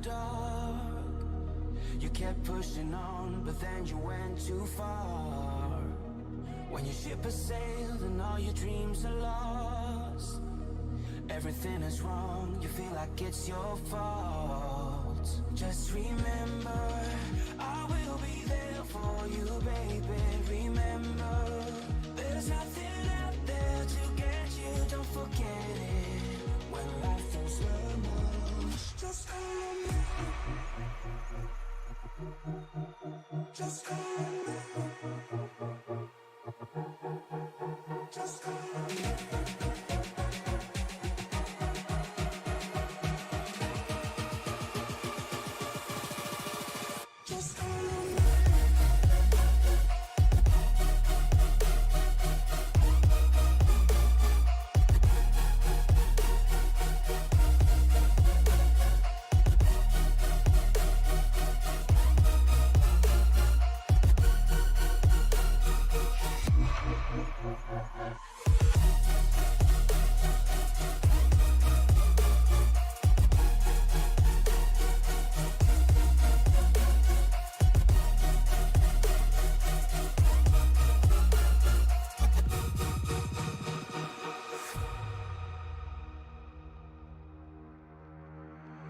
dark. You kept pushing on, but then you went too far. When your ship has sailed and all your dreams are lost, everything is wrong, you feel like it's your fault. Just remember, I will be there for you, baby. Remember, there's nothing out there to get you, don't forget it. When life feels lemons, just call me. Just call me. Just call me.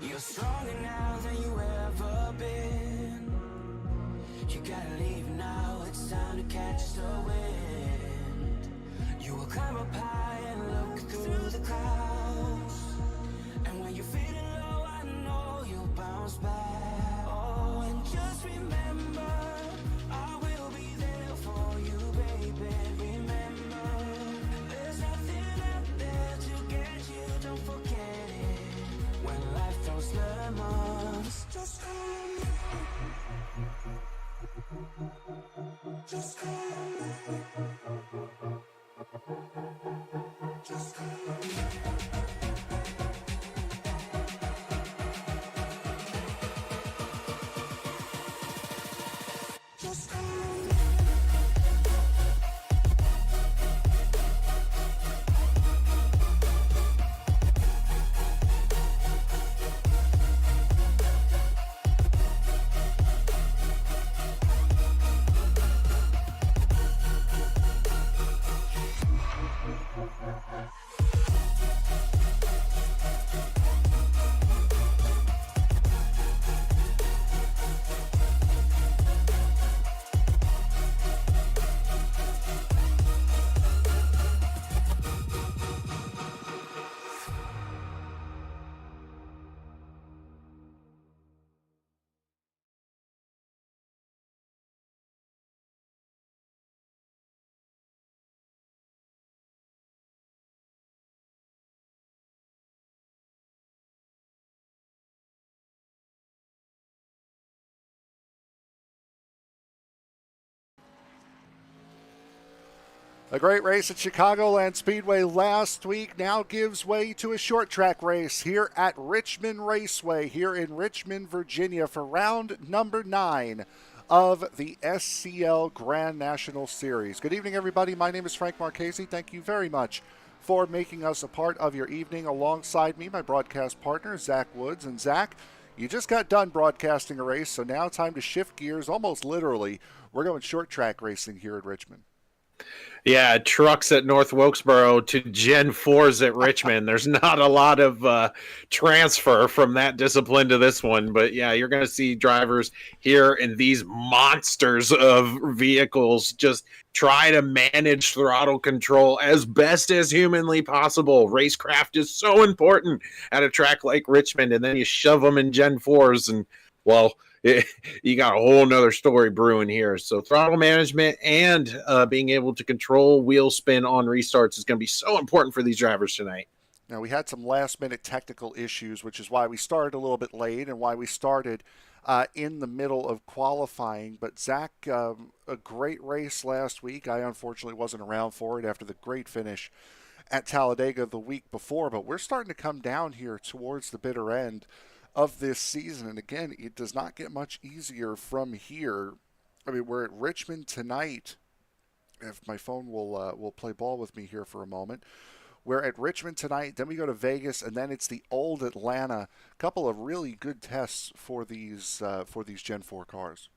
You're stronger now than you ever been. You gotta leave now, it's time to catch the wind. You will climb up high and look through the clouds. And when you're feeling low, I know you'll bounce back. Oh, and just remember, I will be there for you, baby. Remember, there's nothing out there to get you, don't forget it. When life throws lemons, just call me. Just call me. Just call me. Just call me. A great race at Chicagoland Speedway last week now gives way to a short track race here at Richmond Raceway here in Richmond, Virginia for round number 9 of the SCL Grand National Series. Good evening, everybody. My name is Frank Marchese. Thank you very much for making us a part of your evening. Alongside me, my broadcast partner, Zach Woods. And Zach, you just got done broadcasting a race, so now time to shift gears, almost literally. We're going short track racing here at Richmond. Yeah, trucks at North Wilkesboro to Gen 4s at Richmond. There's not a lot of transfer from that discipline to this one. But, yeah, you're going to see drivers here in these monsters of vehicles just try to manage throttle control as best as humanly possible. Racecraft is so important at a track like Richmond. And then you shove them in Gen 4s and, well, you got a whole nother story brewing here. So throttle management and being able to control wheel spin on restarts is going to be so important for these drivers tonight. Now, we had some last-minute technical issues, which is why we started a little bit late and why we started in the middle of qualifying. But, Zach, a great race last week. I unfortunately wasn't around for it after the great finish at Talladega the week before. But we're starting to come down here towards the bitter end of this season. And again, it does not get much easier from here. I mean, we're at Richmond tonight. If my phone will play ball with me here for a moment. We're at Richmond tonight, then we go to Vegas, and then it's the old Atlanta. A couple of really good tests for these Gen 4 cars.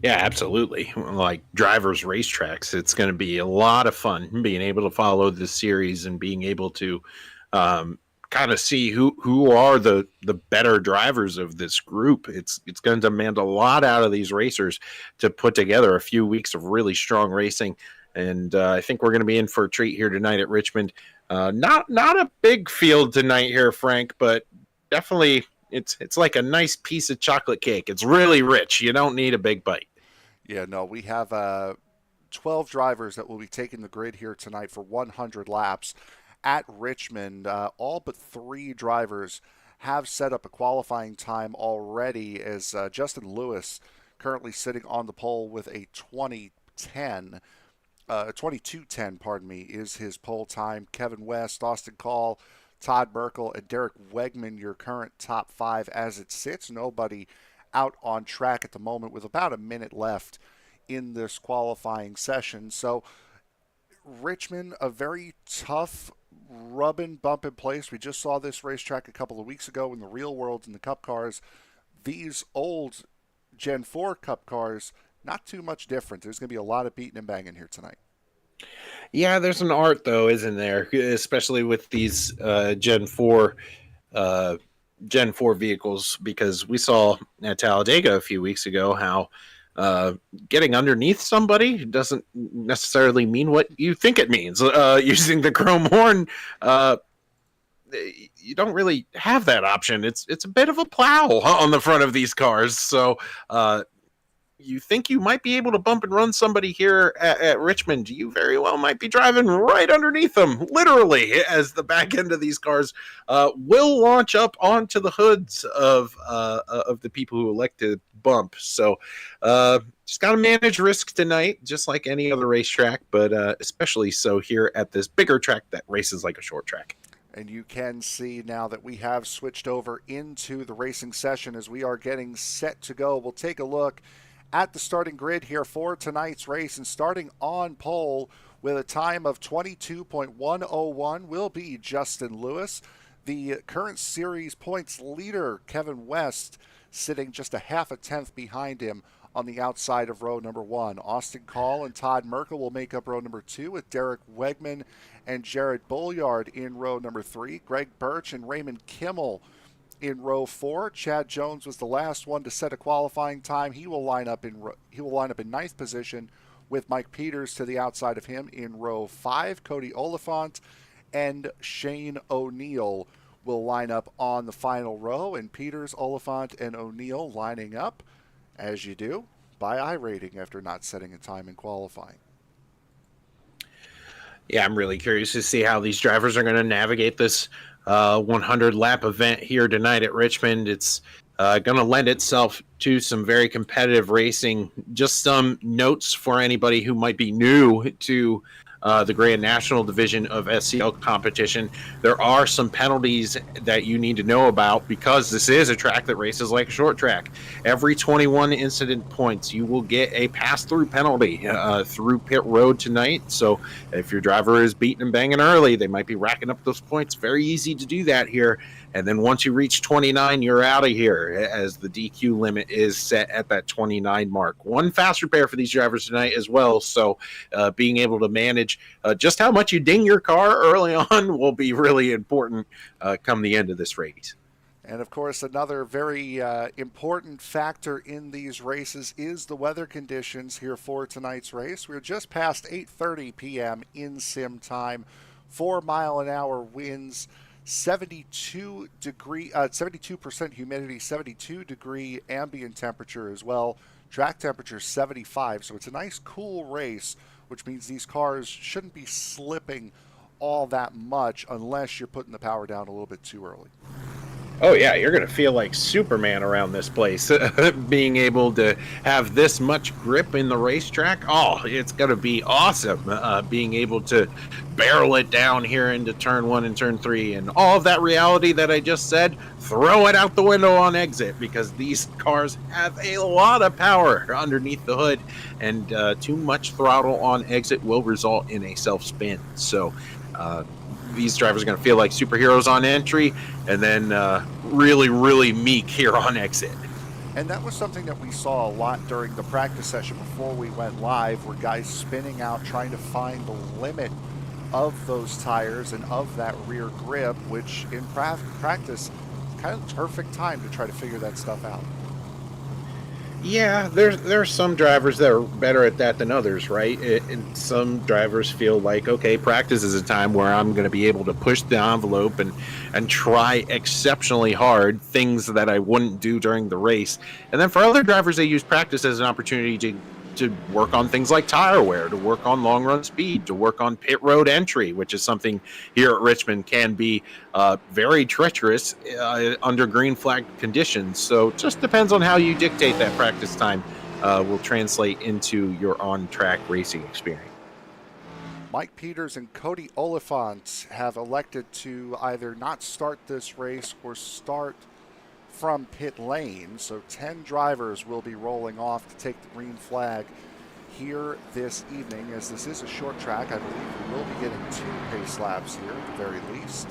Yeah, absolutely. Like drivers' racetracks, it's going to be a lot of fun being able to follow this series and being able to kind of see who are the better drivers of this group. It's going to demand a lot out of these racers to put together a few weeks of really strong racing. And I think we're going to be in for a treat here tonight at Richmond. Not a big field tonight here, Frank, but definitely it's like a nice piece of chocolate cake. It's really rich. You don't need a big bite. Yeah, no, we have 12 drivers that will be taking the grid here tonight for 100 laps at Richmond. All but 3 drivers have set up a qualifying time already, as Justin Lewis currently sitting on the pole with a 22:10, pardon me, is his pole time. Kevin West, Austin Call, Todd Merkel, and Derek Wegman, your current top 5 as it sits. Nobody out on track at the moment with about a minute left in this qualifying session. So Richmond, a very tough rub and bump in place. We just saw this racetrack a couple of weeks ago in the real world in the Cup cars. These old Gen 4 Cup cars, not too much different. There's going to be a lot of beating and banging here tonight. Yeah, there's an art though, isn't there? Especially with these Gen 4 vehicles, because we saw at Talladega a few weeks ago how getting underneath somebody doesn't necessarily mean what you think it means. Using the chrome horn, you don't really have that option. It's a bit of a plow on the front of these cars, so you think you might be able to bump and run somebody here at Richmond, you very well might be driving right underneath them, literally, as the back end of these cars will launch up onto the hoods of the people who elect to bump. So just got to manage risk tonight, just like any other racetrack, but especially so here at this bigger track that races like a short track. And you can see now that we have switched over into the racing session as we are getting set to go. We'll take a look at the starting grid here for tonight's race, and starting on pole with a time of 22.101 will be Justin Lewis. The current series points leader, Kevin West, sitting just a half a tenth behind him on the outside of row number 1. Austin Call and Todd Merkel will make up row number 2, with Derek Wegman and Jared Bolliard in row number 3. Greg Birch and Raymond Kimmel in row 4. Chad Jones was the last one to set a qualifying time. He will line up in ninth position, with Mike Peters to the outside of him in row 5. Cody Oliphant and Shane O'Neill will line up on the final row, and Peters, Oliphant, and O'Neill lining up, as you do, by iRating after not setting a time in qualifying. Yeah, I'm really curious to see how these drivers are going to navigate this 100-lap event here tonight at Richmond. It's going to lend itself to some very competitive racing. Just some notes for anybody who might be new to the Grand National Division of SCL competition. There are some penalties that you need to know about, because this is a track that races like a short track. Every 21 incident points, you will get a pass-through penalty through pit road tonight. So if your driver is beating and banging early, they might be racking up those points. Very easy to do that here. And then once you reach 29, you're out of here, as the DQ limit is set at that 29 mark. One fast repair for these drivers tonight as well. So being able to manage just how much you ding your car early on will be really important come the end of this race. And of course, another very important factor in these races is the weather conditions here for tonight's race. We're just past 8:30 p.m. in sim time. 4-mile-an-hour winds, 72% humidity, 72-degree ambient temperature as well. Track temperature 75, so it's a nice cool race, which means these cars shouldn't be slipping all that much unless you're putting the power down a little bit too early. Oh, yeah, you're going to feel like Superman around this place. Being able to have this much grip in the racetrack, oh, it's going to be awesome. Being able to barrel it down here into turn 1 and turn 3, and all of that reality that I just said, throw it out the window on exit, because these cars have a lot of power underneath the hood, and too much throttle on exit will result in a self-spin. So these drivers are going to feel like superheroes on entry, and then really, really meek here on exit. And that was something that we saw a lot during the practice session before we went live, where guys spinning out trying to find the limit of those tires and of that rear grip, which in practice is kind of the perfect time to try to figure that stuff out. Yeah, there's some drivers that are better at that than others, right? And some drivers feel like, okay, practice is a time where I'm going to be able to push the envelope and try exceptionally hard things that I wouldn't do during the race. And then for other drivers, they use practice as an opportunity to work on things like tire wear, to work on long run speed, to work on pit road entry, which is something here at Richmond can be very treacherous under green flag conditions. So it just depends on how you dictate that practice time will translate into your on-track racing experience. Mike Peters and Cody Oliphant have elected to either not start this race or start from pit lane, so 10 drivers will be rolling off to take the green flag here this evening. As this is a short track, I believe we will be getting 2 pace laps here at the very least.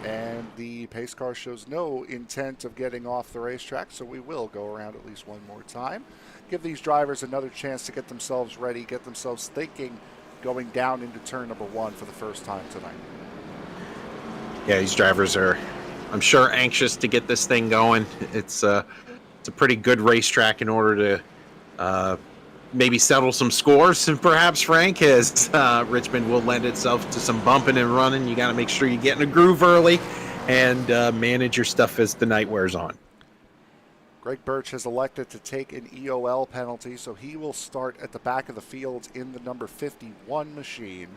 And the pace car shows no intent of getting off the racetrack, so we will go around at least one more time. Give these drivers another chance to get themselves ready, get themselves thinking going down into turn number 1 for the first time tonight. Yeah, these drivers are, I'm sure, anxious to get this thing going. It's a pretty good racetrack in order to maybe settle some scores, and perhaps, Frank, as Richmond will lend itself to some bumping and running. You got to make sure you get in a groove early and manage your stuff as the night wears on. Greg Birch has elected to take an EOL penalty, so he will start at the back of the field in the number 51 machine,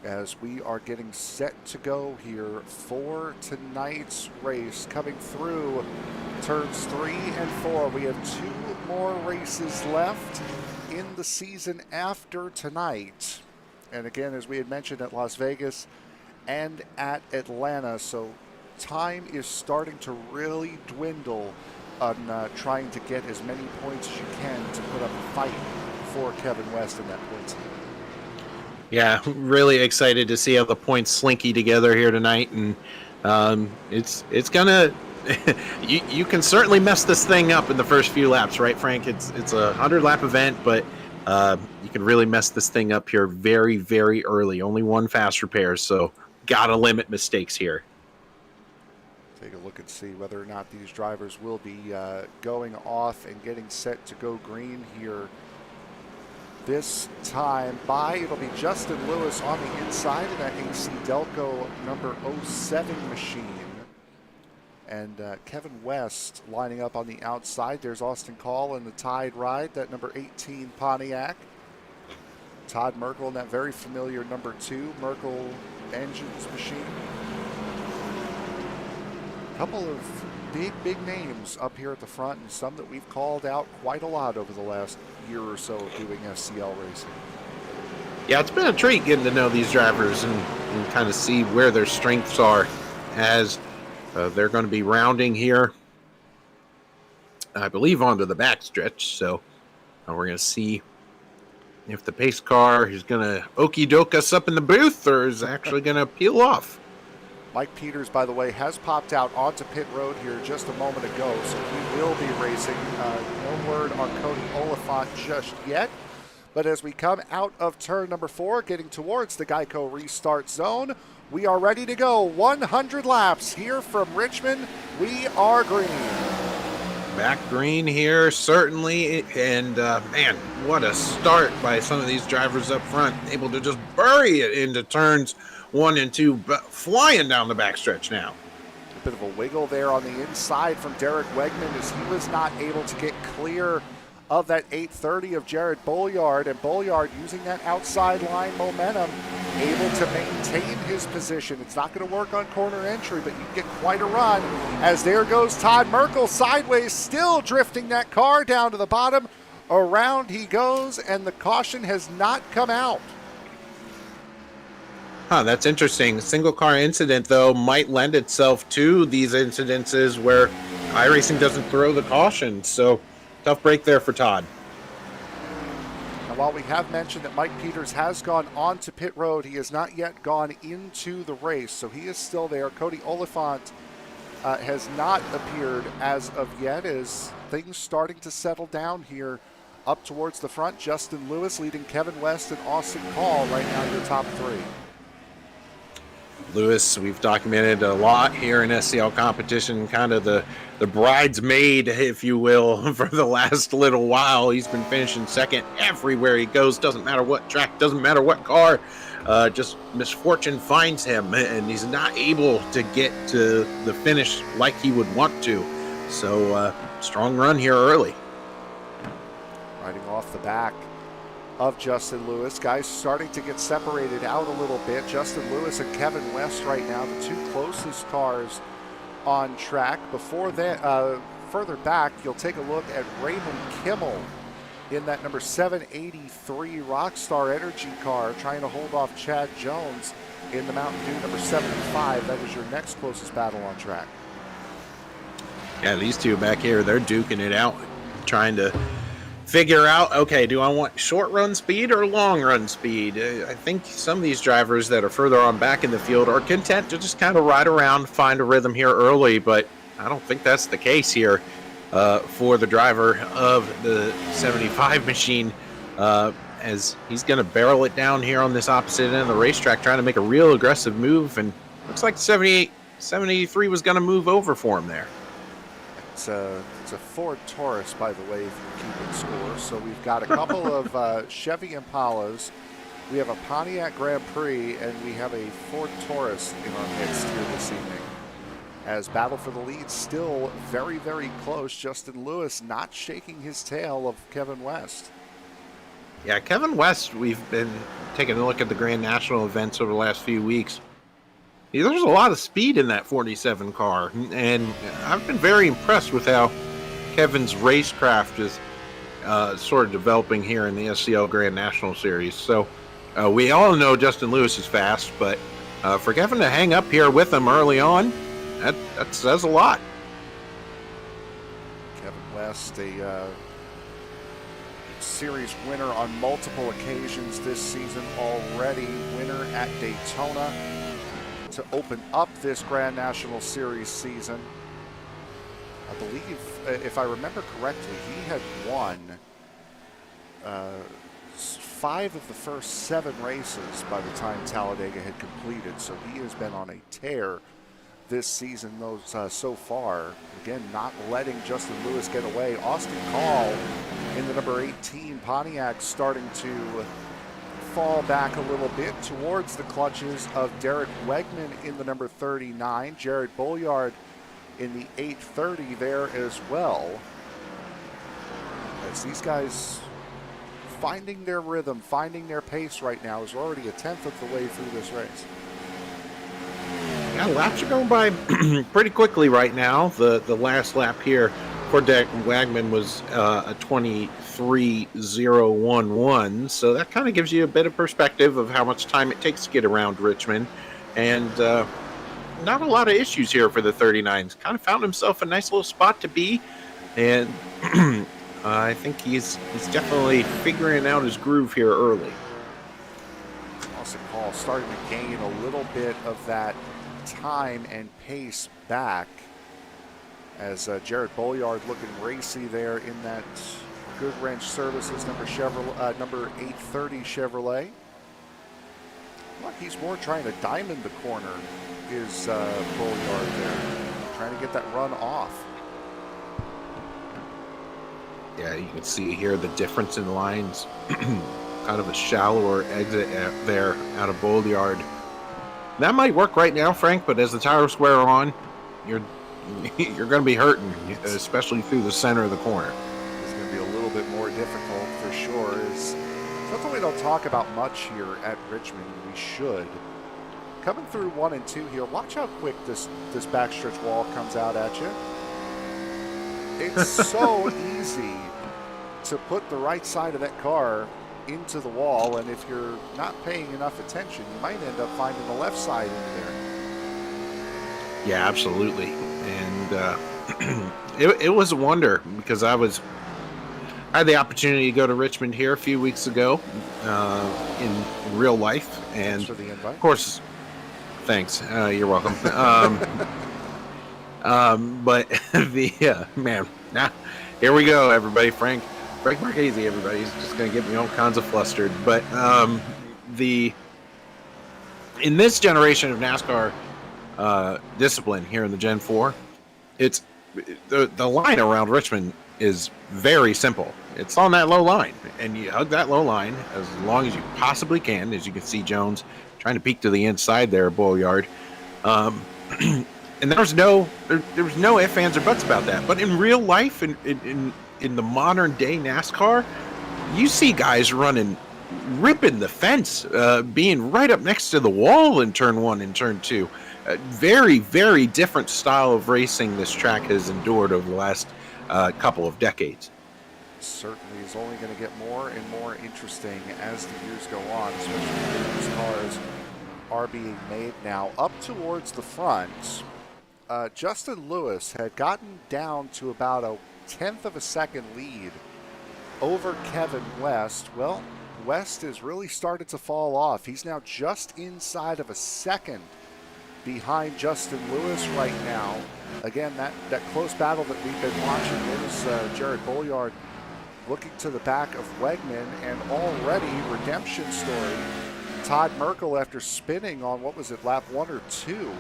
as we are getting set to go here for tonight's race. Coming through turns 3 and 4. We have 2 more races left in the season after tonight. And again, as we had mentioned, at Las Vegas and at Atlanta. So time is starting to really dwindle on trying to get as many points as you can to put up a fight for Kevin West in that points. Yeah, really excited to see how the points slinky together here tonight, and it's gonna. you can certainly mess this thing up in the first few laps, right, Frank? It's a 100-lap event, but you can really mess this thing up here very, very early. Only 1 fast repair, so gotta limit mistakes here. Take a look and see whether or not these drivers will be going off and getting set to go green here. This time by, it'll be Justin Lewis on the inside of that AC Delco number 07 machine. And Kevin West lining up on the outside. There's Austin Call in the Tide Ride, that number 18 Pontiac. Todd Merkel in that very familiar number 2 Merkel Engines machine. A couple of big names up here at the front, and some that we've called out quite a lot over the last year or so of doing SCL racing. Yeah, it's been a treat getting to know these drivers and kind of see where their strengths are as they're going to be rounding here, I believe, onto the backstretch. So we're going to see if the pace car is going to okie doke us up in the booth or is actually going to peel off. Mike Peters, by the way, has popped out onto pit road here just a moment ago, so he will be racing. No word on Cody Oliphant just yet. But as we come out of turn number 4, getting towards the Geico restart zone, we are ready to go. 100 laps here from Richmond. We are green. Back green here, certainly. And, man, what a start by some of these drivers up front. Able to just bury it into turns 1 and 2, flying down the backstretch now. A bit of a wiggle there on the inside from Derek Wegman as he was not able to get clear of that 830 of Jared Bolliard, and Bolliard using that outside line momentum, able to maintain his position. It's not going to work on corner entry, but you get quite a run as there goes Todd Merkel sideways, still drifting that car down to the bottom. Around he goes, and the caution has not come out. That's interesting. Single car incident, though, might lend itself to these incidences where iRacing doesn't throw the caution. So tough break there for Todd. And while we have mentioned that Mike Peters has gone on to pit road, he has not yet gone into the race, so he is still there. Cody Oliphant has not appeared as of yet, as things starting to settle down here up towards the front. Justin Lewis leading Kevin West and Austin Call right now, your top three. Lewis, we've documented a lot here in SCL competition, kind of the bridesmaid, if you will, for the last little while. He's been finishing second everywhere he goes. Doesn't matter what track, doesn't matter what car. Just misfortune finds him, and he's not able to get to the finish like he would want to. So, strong run here early. Riding off the back of Justin Lewis. Guys starting to get separated out a little bit. Justin Lewis and Kevin West right now, the two closest cars on track. Before that, further back, you'll take a look at Raymond Kimmel in that number 783 Rockstar Energy car, trying to hold off Chad Jones in the Mountain Dew number 75. That is your next closest battle on track. Yeah, these two back here, they're duking it out, trying to figure out, okay, do I want short run speed or long run speed? I think some of these drivers that are further on back in the field are content to just kind of ride around, find a rhythm here early, but I don't think that's the case here for the driver of the 75 machine, as he's going to barrel it down here on this opposite end of the racetrack, trying to make a real aggressive move, and looks like 783 was going to move over for him there. It's a Ford Taurus, by the way, if you're keeping score. So we've got a couple of Chevy Impalas. We have a Pontiac Grand Prix, and we have a Ford Taurus in our midst here this evening. As battle for the lead still very, very close. Justin Lewis not shaking his tail of Kevin West. Yeah, Kevin West, we've been taking a look at the Grand National events over the last few weeks. There's a lot of speed in that 47 car, and I've been very impressed with how Kevin's racecraft is sort of developing here in the SCL Grand National Series. So we all know Justin Lewis is fast, but for Kevin to hang up here with him early on, that says a lot. Kevin West, a series winner on multiple occasions this season already, winner at Daytona to open up this Grand National Series season. I believe, if I remember correctly, he had won 5 of the first 7 races by the time Talladega had completed, so he has been on a tear this season so far. Again, not letting Justin Lewis get away. Austin Call in the number 18 Pontiac starting to fall back a little bit towards the clutches of Derek Wegman in the number 39. Jared Bolliard in the 830 there as well. As these guys finding their rhythm, finding their pace right now, is already a tenth of the way through this race. Yeah, laps are going by pretty quickly right now. The last lap here for Derek Wagman was a 23.011, so that kind of gives you a bit of perspective of how much time it takes to get around Richmond. And not a lot of issues here for the 39s. Kind of found himself a nice little spot to be, and I think he's definitely figuring out his groove here early. Austin Call starting to gain a little bit of that time and pace back, as Jared Bolliard looking racy there in that Good Wrench Services number 830 Chevrolet. Like he's more trying to diamond the corner, is Bolliard there, trying to get that run off. Yeah, you can see here the difference in lines. Kind of a shallower exit there out of Bolliard. That might work right now, Frank, but as the tires wear on, you're going to be hurting, especially through the center of the corner. It's going to be a little bit more difficult for sure. It's something we don't talk about much here at Richmond. We should. Coming through 1 and 2 here, watch how quick this backstretch wall comes out at you. It's so easy to put the right side of that car into the wall, and if you're not paying enough attention, you might end up finding the left side into there. Yeah, absolutely. And it was a wonder, because I was I had the opportunity to go to Richmond here a few weeks ago in real life, and Thanks for the invite. of course, thanks. You're welcome. But the man, now here we go, everybody. Frank Marchese, everybody. He's just gonna get me all kinds of flustered. But in this generation of NASCAR discipline here in the Gen 4, it's the line around Richmond is very simple. It's on that low line, and you hug that low line as long as you possibly can. As you can see, Jones trying to peek to the inside there, Bolyard. And there was no ifs, ands, or buts about that. But in real life, in the modern day NASCAR, you see guys ripping the fence, being right up next to the wall in turn 1 and turn 2. Very, very different style of racing this track has endured over the last couple of decades. Certainly is only going to get more and more interesting as the years go on, especially when these cars are being made now. Up towards the front, Justin Lewis had gotten down to about a 1/10 of a second lead over Kevin West. Well, West has really started to fall off. He's now just inside of a second behind Justin Lewis right now. Again, that close battle that we've been watching is Jared Bolyard looking to the back of Wegman, and already redemption story. Todd Merkel, after spinning on, what was it, lap 1 or 2,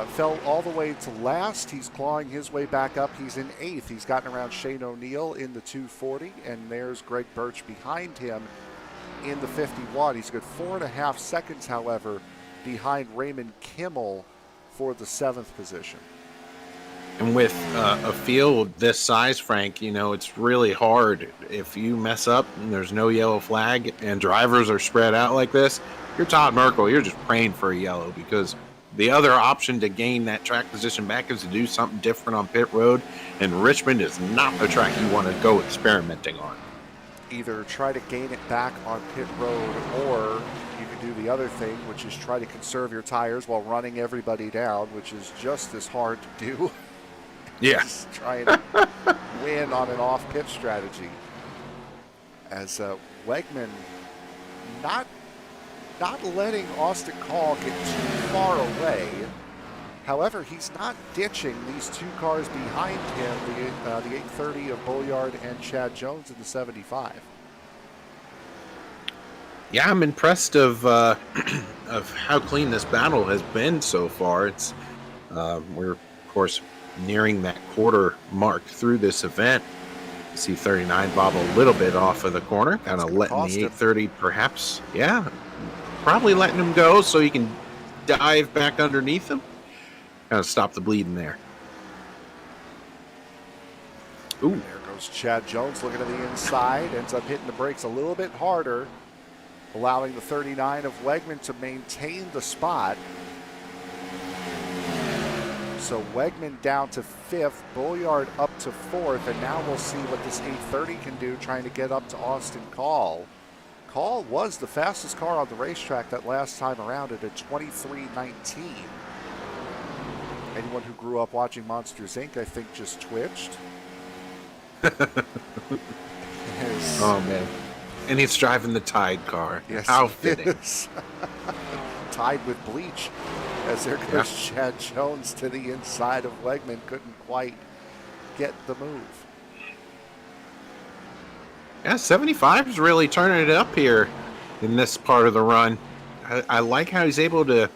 fell all the way to last. He's clawing his way back up. He's in 8th. He's gotten around Shane O'Neill in the 240, and there's Greg Birch behind him in the 51. He's got 4.5 seconds, however, behind Raymond Kimmel for the 7th position. And with a field this size, Frank, it's really hard. If you mess up and there's no yellow flag and drivers are spread out like this, you're Todd Merkel. You're just praying for a yellow, because the other option to gain that track position back is to do something different on pit road, and Richmond is not the track you want to go experimenting on. Either try to gain it back on pit road, or you can do the other thing, which is try to conserve your tires while running everybody down, which is just as hard to do. Yes. Trying to win on an off-pit strategy. As Wegman not letting Austin Call get too far away. However, he's not ditching these two cars behind him, the 830 of Bolyard and Chad Jones in the 75. Yeah, I'm impressed of how clean this battle has been so far. It's we're, of course, nearing that quarter mark through this event. You see 39 bob a little bit off of the corner, kind of letting the 830 perhaps, probably letting him go so he can dive back underneath him. Kind of stop the bleeding there. Ooh. There goes Chad Jones looking to the inside, ends up hitting the brakes a little bit harder, allowing the 39 of Wegman to maintain the spot. So Wegman down to 5th, Bolyard up to 4th, and now we'll see what this 830 can do, trying to get up to Austin Call. Call was the fastest car on the racetrack that last time around at a 23:19. Anyone who grew up watching Monsters, Inc., I think, just twitched. Oh, man. And he's driving the Tide car. Yes, how fitting. Tied with bleach. As there goes Chad Jones to the inside of Wegman. Couldn't quite get the move. Yeah, 75 is really turning it up here in this part of the run. I like how he's able to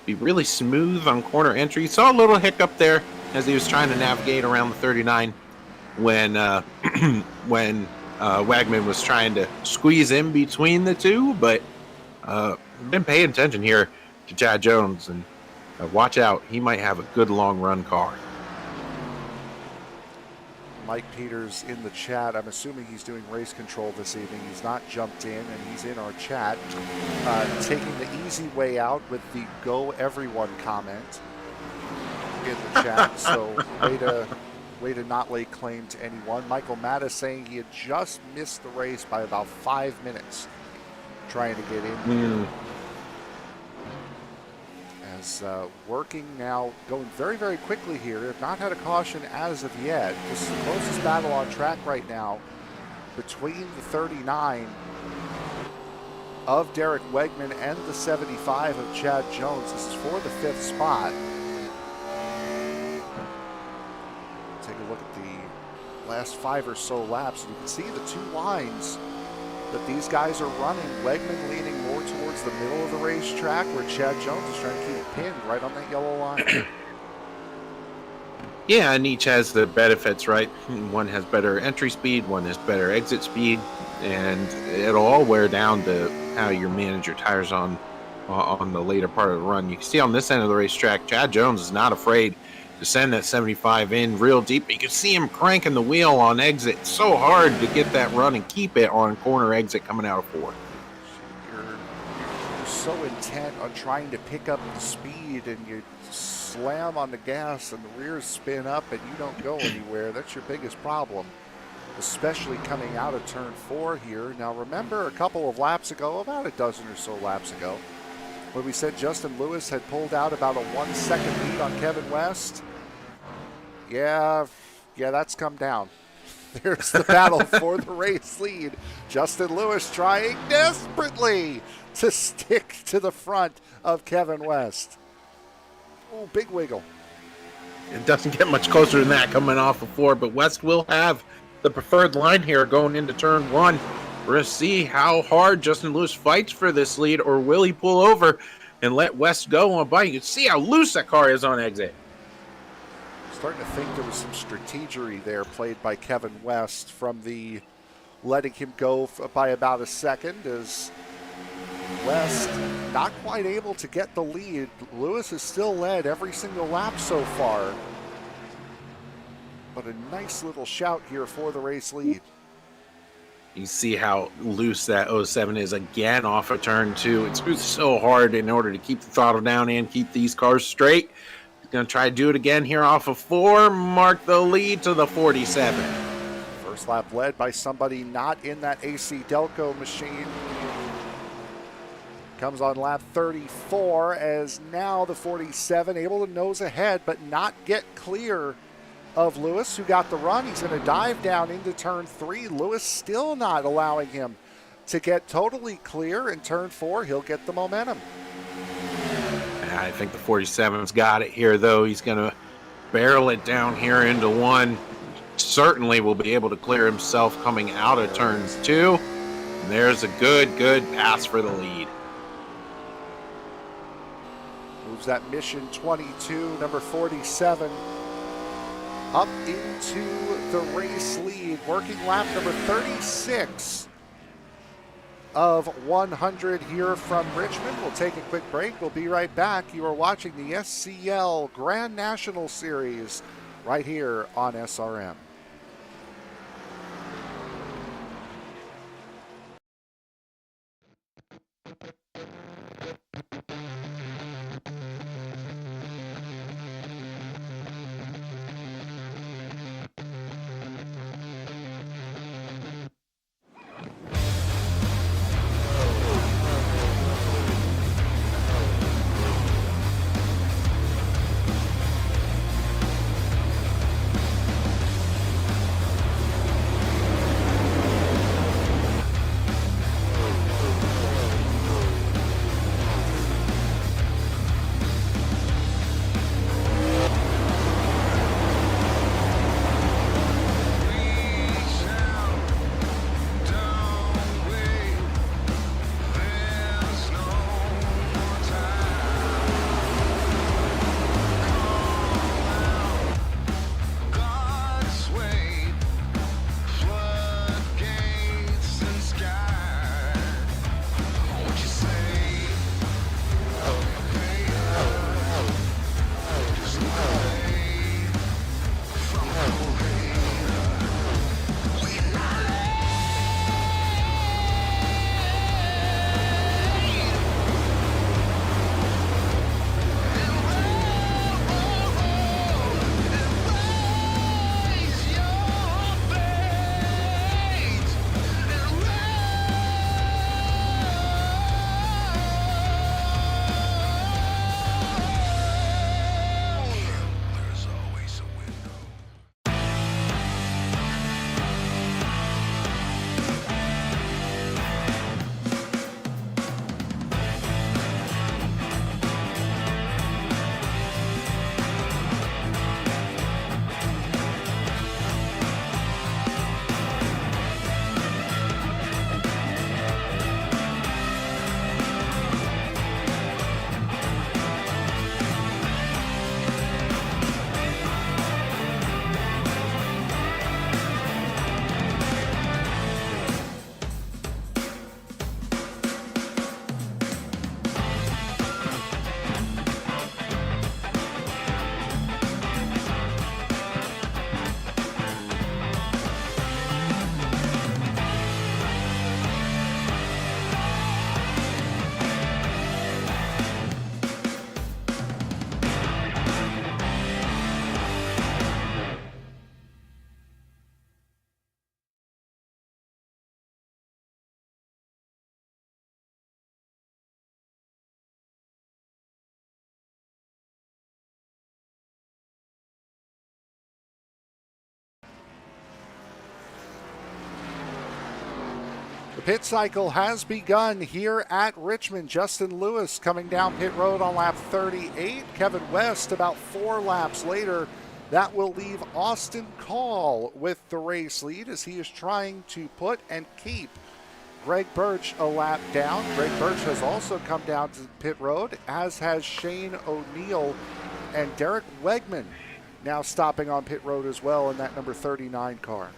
be really smooth on corner entry. Saw a little hiccup there as he was trying to navigate around the 39 when Wegman was trying to squeeze in between the two, but been paying attention here to Chad Jones, and watch out, he might have a good long run car. Mike Peters in the chat. I'm assuming he's doing race control this evening. He's not jumped in, and he's in our chat, taking the easy way out with the "Go Everyone" comment in the chat. So way to not lay claim to anyone. Michael Mattis saying he had just missed the race by about 5 minutes trying to get in here. is working now, going very, very quickly here. Have not had a caution as of yet. This is the closest battle on track right now between the 39 of Derek Wegman and the 75 of Chad Jones. This is for the 5th spot. Take a look at the last 5 or so laps, and you can see the 2 lines that these guys are running. Wegman leaning more towards the middle of the racetrack, where Chad Jones is trying to keep it pinned right on that yellow line. Yeah, and each has the benefits, right? One has better entry speed, one has better exit speed, and it'll all wear down to how you manage your tires on the later part of the run. You can see on this end of the racetrack, Chad Jones is not afraid to send that 75 in real deep. You can see him cranking the wheel on exit. It's so hard to get that run and keep it on corner exit coming out of 4. You're so intent on trying to pick up the speed, and you slam on the gas and the rears spin up and you don't go anywhere. That's your biggest problem, especially coming out of turn 4 here. Now remember, a couple of laps ago, about a dozen or so laps ago, when we said Justin Lewis had pulled out about a 1-second lead on Kevin West. Yeah, that's come down. There's the battle for the race lead. Justin Lewis trying desperately to stick to the front of Kevin West. Oh, big wiggle. It doesn't get much closer than that coming off of 4, but West will have the preferred line here going into turn 1. We're going to see how hard Justin Lewis fights for this lead, or will he pull over and let West go on by? You can see how loose that car is on exit. Starting to think there was some strategery there played by Kevin West from the letting him go by about a second, as West not quite able to get the lead. Lewis has still led every single lap so far, but a nice little shout here for the race lead. You see how loose that 07 is again off of turn 2. It's so hard in order to keep the throttle down and keep these cars straight. He's going to try to do it again here off of 4. Mark the lead to the 47. First lap led by somebody not in that AC Delco machine. Comes on lap 34, as now the 47 able to nose ahead but not get clear of Lewis, who got the run. He's going to dive down into turn 3. Lewis still not allowing him to get totally clear. In turn 4, he'll get the momentum. I think the 47's got it here, though. He's going to barrel it down here into 1. Certainly will be able to clear himself coming out of turns 2. And there's a good pass for the lead. Moves that mission 22, number 47, up into the race lead. Working lap number 36 of 100 here from Richmond. We'll take a quick break. We'll be right back. You are watching the SCL Grand National Series right here on SRM. The pit cycle has begun here at Richmond. Justin Lewis coming down pit road on lap 38. Kevin West about 4 laps later. That will leave Austin Call with the race lead as he is trying to put and keep Greg Birch a lap down. Greg Birch has also come down to pit road, as has Shane O'Neill and Derek Wegman now stopping on pit road as well in that number 39 car.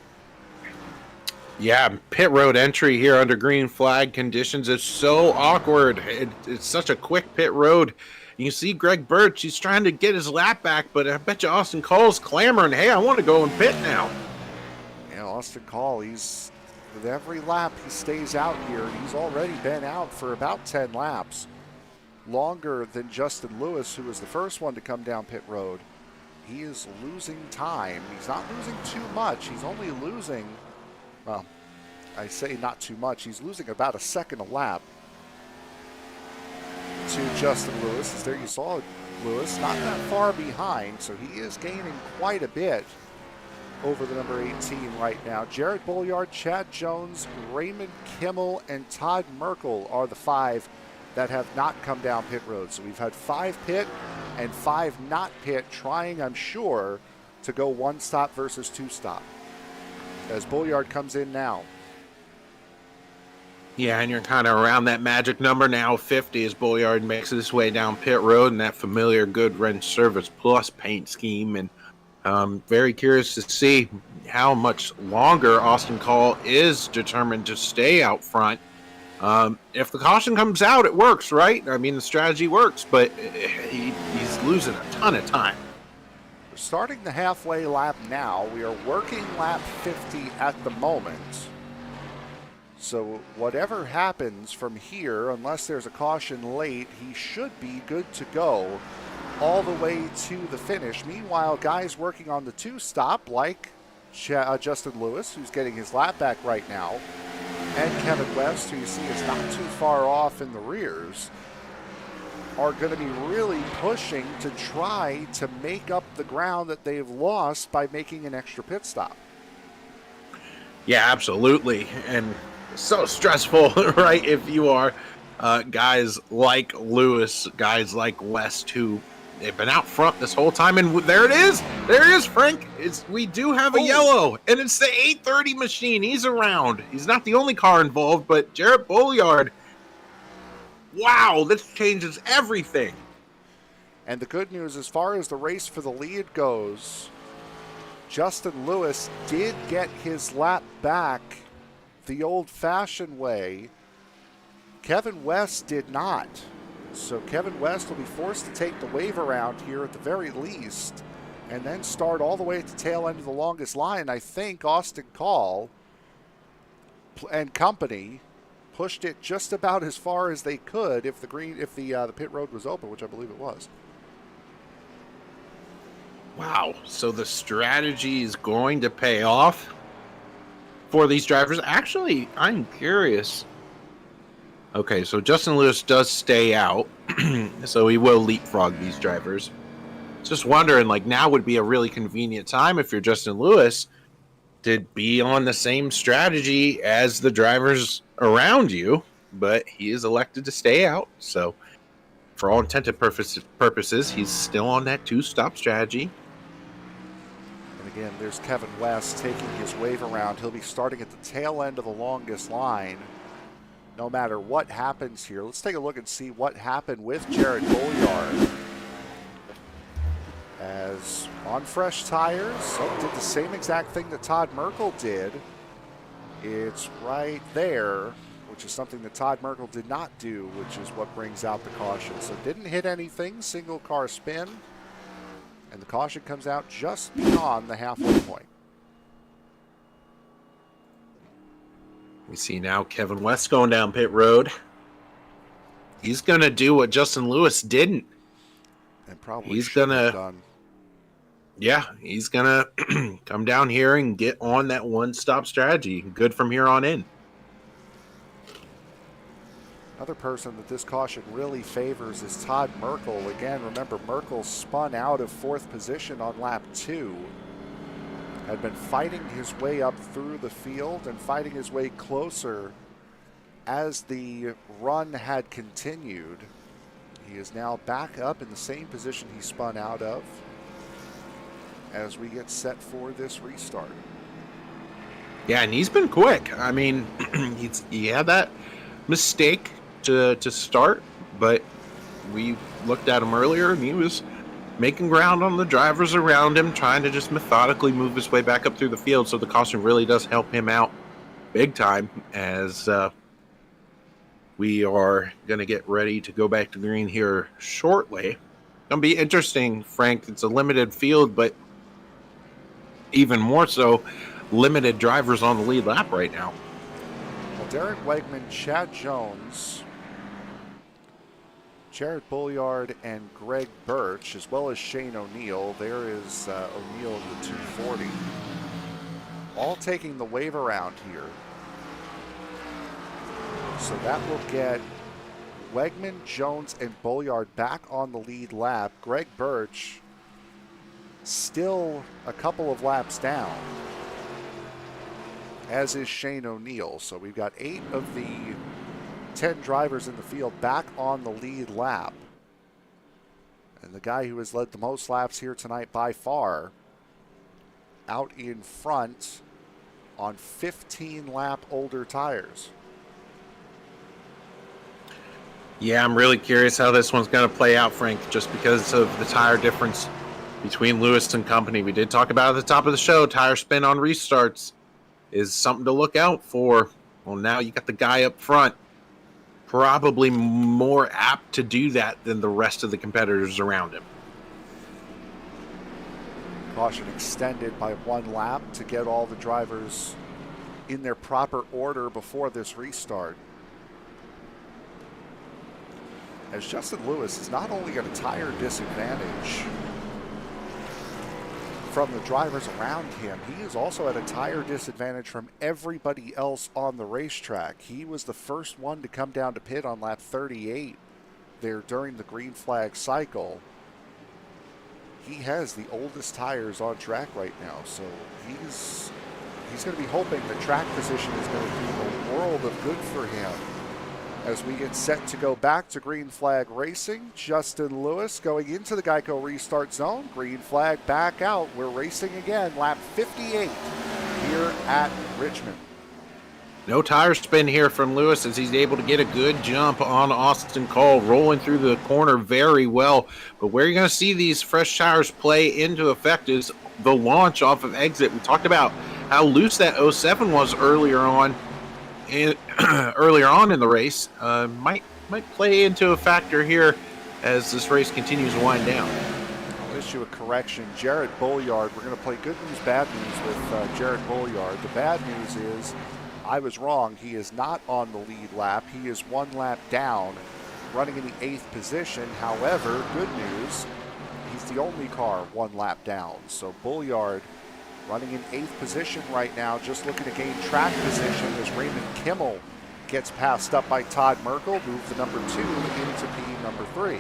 Yeah, pit road entry here under green flag conditions is so awkward. It's such a quick pit road. You see Greg Birch, he's trying to get his lap back, but I bet you Austin Cole's clamoring, hey, I want to go and pit now. Yeah, Austin Cole, with every lap he stays out here, he's already been out for about 10 laps. Longer than Justin Lewis, who was the first one to come down pit road. He is losing time. He's not losing too much. He's only losing, well, I say not too much. He's losing about a second a lap to Justin Lewis. As there you saw Lewis, not that far behind, so he is gaining quite a bit over the number 18 right now. Jared Bolliard, Chad Jones, Raymond Kimmel, and Todd Merkel are the 5 that have not come down pit road. So we've had 5 pit and 5 not pit, trying, I'm sure, to go 1 stop versus 2 stop. As Bolliard comes in now. Yeah, and you're kind of around that magic number now, 50, as Bolliard makes his way down pit road in that familiar good wrench service plus paint scheme. And very curious to see how much longer Austin Call is determined to stay out front. If the caution comes out, it works, right? I mean, the strategy works, but he's losing a ton of time. We're starting the halfway lap now. We are working lap 50 at the moment. So whatever happens from here, unless there's a caution late, he should be good to go all the way to the finish. Meanwhile, guys working on the 2 stop, like Justin Lewis, who's getting his lap back right now, and Kevin West, who you see is not too far off in the rears, are going to be really pushing to try to make up the ground that they've lost by making an extra pit stop. Yeah, absolutely. And so stressful, right? If you are guys like Lewis, guys like West, who they've been out front this whole time, and there it is, Frank. We do have a yellow, and it's the 830 machine. He's around. He's not the only car involved, but Jarrett Bolliard. Wow, this changes everything. And the good news, as far as the race for the lead goes, Justin Lewis did get his lap back the old-fashioned way. Kevin West did not. So Kevin West will be forced to take the wave around here at the very least and then start all the way at the tail end of the longest line. I think Austin Call and company pushed it just about as far as they could if the pit road was open, which I believe it was. Wow, so the strategy is going to pay off for these drivers. Actually, I'm curious. Okay, so Justin Lewis does stay out, so he will leapfrog these drivers. Just wondering, like, now would be a really convenient time if you're Justin Lewis to be on the same strategy as the drivers around you, but he is elected to stay out. So for all intended purposes, he's still on that 2-stop strategy. And again, there's Kevin West taking his wave around. He'll be starting at the tail end of the longest line. No matter what happens here, let's take a look and see what happened with Jared Bolliard. As on fresh tires, did the same exact thing that Todd Merkel did. It's right there, which is something that Todd Merkel did not do, which is what brings out the caution. So didn't hit anything, single car spin, and the caution comes out just beyond the halfway point. We see now Kevin West going down pit road. He's going to do what Justin Lewis didn't. And probably he's going to, yeah, he's going to come down here and get on that 1-stop strategy. Good from here on in. Another person that this caution really favors is Todd Merkel. Again, remember, Merkel spun out of 4th position on lap 2. Had been fighting his way up through the field and fighting his way closer as the run had continued, he is now back up in the same position he spun out of as we get set for this restart. Yeah, and he's been quick. I mean, he had that mistake to start, but we looked at him earlier, and he was making ground on the drivers around him, trying to just methodically move his way back up through the field. So the caution really does help him out big time as we are going to get ready to go back to green here shortly. It's going to be interesting, Frank. It's a limited field, but even more so, limited drivers on the lead lap right now. Well, Derek Wegman, Chad Jones, Jared Bulliard, and Greg Birch, as well as Shane O'Neill. There is O'Neill in the 240. All taking the wave around here. So that will get Wegman, Jones, and Bulliard back on the lead lap. Greg Birch still a couple of laps down, as is Shane O'Neill. So we've got 8 of the 10 drivers in the field back on the lead lap. And the guy who has led the most laps here tonight by far, out in front on 15 lap older tires. Yeah, I'm really curious how this one's going to play out, Frank, just because of the tire difference between Lewis and company. We did talk about at the top of the show, tire spin on restarts is something to look out for. Well, now you got the guy up front, probably more apt to do that than the rest of the competitors around him. Caution extended by 1 lap to get all the drivers in their proper order before this restart. As Justin Lewis is not only at a tire disadvantage from the drivers around him, he is also at a tire disadvantage from everybody else on the racetrack. He was the first one to come down to pit on lap 38 there during the green flag cycle. He has the oldest tires on track right now, so he's going to be hoping the track position is going to do a world of good for him. As we get set to go back to green flag racing, Justin Lewis going into the Geico restart zone. Green flag back out. We're racing again, lap 58 here at Richmond. No tire spin here from Lewis as he's able to get a good jump on Austin Cole, rolling through the corner very well. But where you're going to see these fresh tires play into effect is the launch off of exit. We talked about how loose that 07 was earlier on in the race. Might play into a factor here as this race continues to wind down. I'll issue a correction. Jared Bulliard, we're going to play good news, bad news with Jared Bulliard. The bad news is I was wrong. He is not on the lead lap. He is 1 lap down, running in the 8th position. However, good news, he's the only car 1 lap down. So Bulliard running in 8th position right now, just looking to gain track position as Raymond Kimmel gets passed up by Todd Merkel, moves the number 2 into P number 3.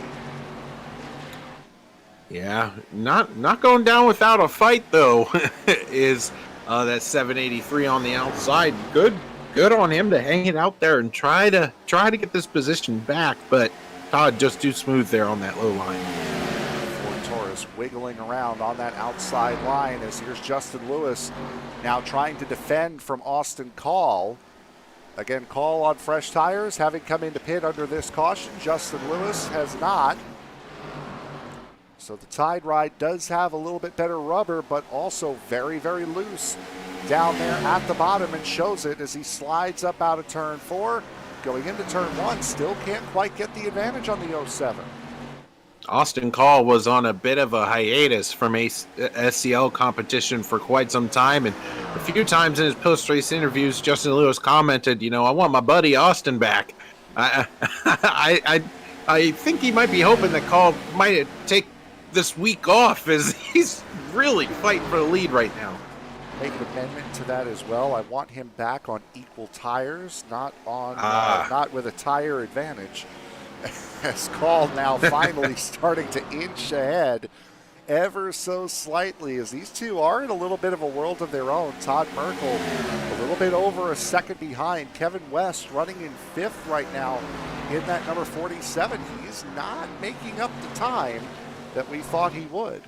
Yeah, not going down without a fight though. Is that 783 on the outside. Good on him to hang it out there and try to get this position back, but Todd just too smooth there on that low line. Torres wiggling around on that outside line as here's Justin Lewis now trying to defend from Austin Call. Again, Call on fresh tires, having come into pit under this caution. Justin Lewis has not. So the Tide Ride does have a little bit better rubber, but also very, very loose down there at the bottom, and shows it as he slides up out of turn 4. Going into turn 1, still can't quite get the advantage on the 07. Austin Call was on a bit of a hiatus from SCL competition for quite some time, and a few times in his post-race interviews, Justin Lewis commented, I want my buddy Austin back. I think he might be hoping that Call might take this week off as he's really fighting for the lead right now. Make an amendment to that as well. I want him back on equal tires, not with a tire advantage. As Call now finally starting to inch ahead ever so slightly, as these two are in a little bit of a world of their own. Todd Merkel a little bit over a second behind. Kevin West running in 5th right now in that number 47. He's not making up the time that we thought he would.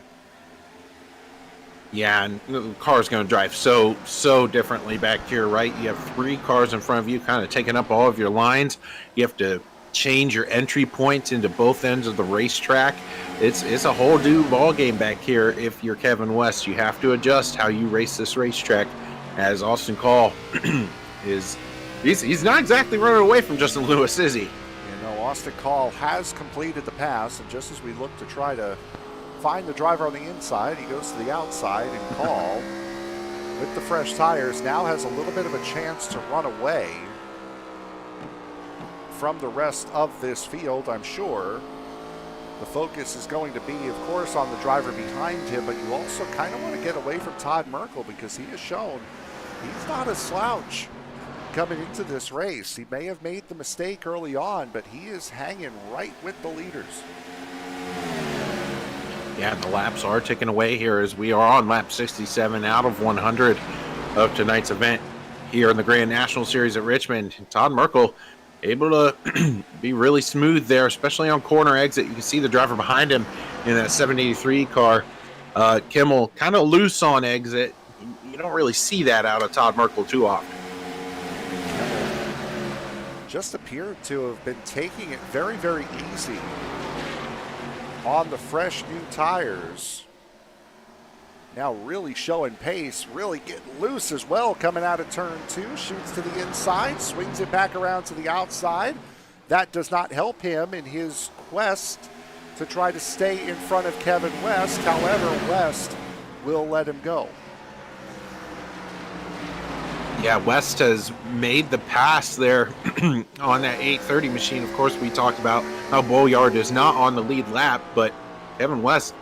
Yeah, and the car's going to drive so differently back here, right? You have 3 cars in front of you kind of taking up all of your lines. You have to change your entry points into both ends of the racetrack. It's a whole new ball game back here. If you're Kevin West, you have to adjust how you race this racetrack, as Austin Call he's not exactly running away from Justin Lewis, is he? You know, Austin Call has completed the pass, and just as we look to try to find the driver on the inside, he goes to the outside, and Call, with the fresh tires, now has a little bit of a chance to run away from the rest of this field. I'm sure the focus is going to be, of course, on the driver behind him, but you also kind of want to get away from Todd Merkel, because he has shown he's not a slouch coming into this race. He may have made the mistake early on, but he is hanging right with the leaders. Yeah, the laps are ticking away here as we are on lap 67 out of 100 of tonight's event here in the Grand National Series at Richmond. Todd Merkel able to be really smooth there, especially on corner exit. You can see the driver behind him in that 783 car. Kimmel kind of loose on exit. You don't really see that out of Todd Merkel too often. Just appeared to have been taking it very, very easy on the fresh new tires. Now really showing pace, really getting loose as well, coming out of turn 2, shoots to the inside, swings it back around to the outside. That does not help him in his quest to try to stay in front of Kevin West. However, West will let him go. Yeah, West has made the pass there on that 830 machine. Of course, we talked about how Bolyard is not on the lead lap, but Kevin West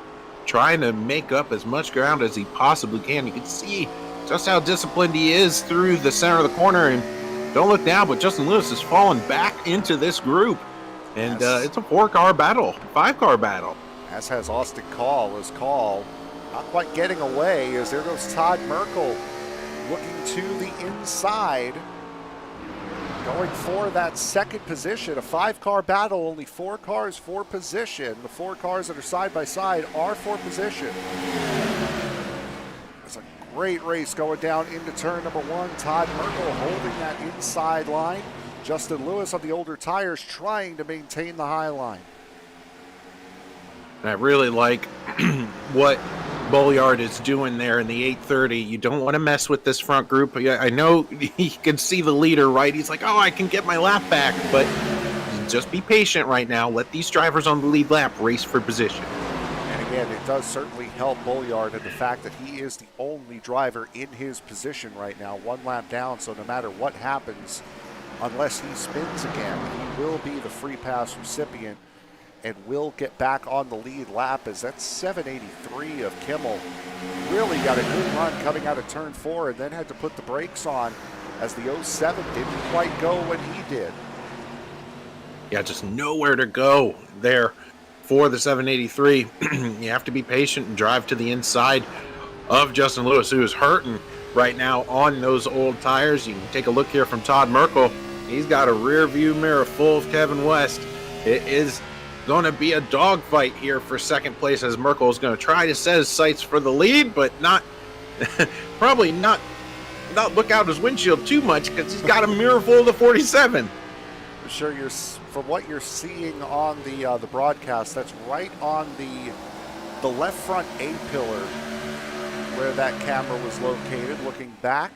trying to make up as much ground as he possibly can. You can see just how disciplined he is through the center of the corner. And don't look now, but Justin Lewis has fallen back into this group. And it's a 4-car battle, 5-car battle. As has Austin Call. As Call not quite getting away, as there goes Todd Merkel looking to the inside, going for that second position. A 5-car battle, only 4 cars for position. The 4 cars that are side by side are for position. It's a great race going down into turn number 1. Todd Merkel holding that inside line. Justin Lewis on the older tires trying to maintain the high line. And I really like what Bolyard is doing there in the 830. You don't want to mess with this front group. I know he can see the leader, right? He's like, oh, I can get my lap back, but just be patient right now. Let these drivers on the lead lap race for position. And again, it does certainly help Bolyard in the fact that he is the only driver in his position right now, 1 lap down, so no matter what happens, unless he spins again, he will be the free pass recipient and will get back on the lead lap, as that 783 of Kimmel really got a good run coming out of turn 4 and then had to put the brakes on as the 07 didn't quite go when he did. Yeah, just nowhere to go there for the 783. You have to be patient and drive to the inside of Justin Lewis, who is hurting right now on those old tires. You can take a look here from Todd Merkel. He's got a rear view mirror full of Kevin West. It is going to be a dogfight here for second place, as Merkel is going to try to set his sights for the lead, but not probably not look out his windshield too much, because he's got a mirror full of the 47. I'm sure from what you're seeing on the broadcast, that's right on the left front A pillar where that camera was located, looking back,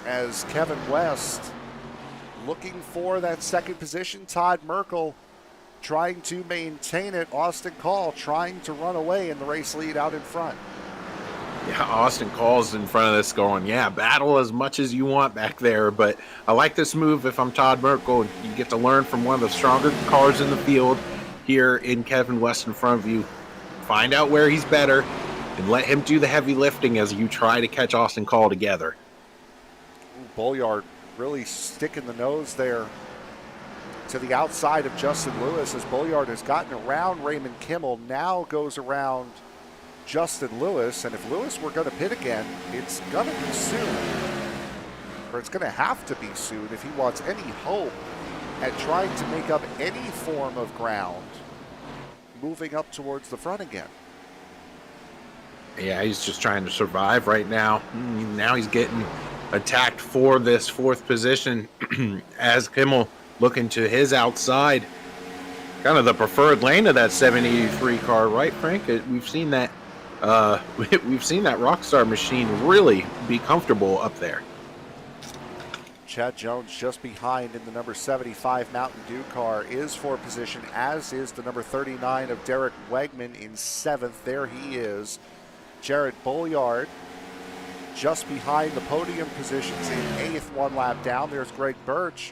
as Kevin West looking for that second position. Todd Merkel trying to maintain it. Austin Call trying to run away in the race lead out in front. Yeah, Austin Call's in front of this going, yeah, battle as much as you want back there, but I like this move if I'm Todd Merkel. You get to learn from one of the stronger cars in the field here in Kevin West in front of you. Find out where he's better and let him do the heavy lifting as you try to catch Austin Call together. Bolyard really sticking the nose there to the outside of Justin Lewis as Bolliard has gotten around Raymond Kimmel, now goes around Justin Lewis, and if Lewis were going to pit again, it's going to be soon, or it's going to have to be soon if he wants any hope at trying to make up any form of ground moving up towards the front again. Yeah, he's just trying to survive right now. Now he's getting attacked for this fourth position as Kimmel looking to his outside. Kind of the preferred lane of that 783 car, right, Frank? We've seen that we've seen that Rockstar machine really be comfortable up there. Chad Jones just behind in the number 75 Mountain Dew car is for position, as is the number 39 of Derek Wegman in 7th. There he is. Jared Bolliard just behind the podium positions in 8th, 1 lap down. There's Greg Birch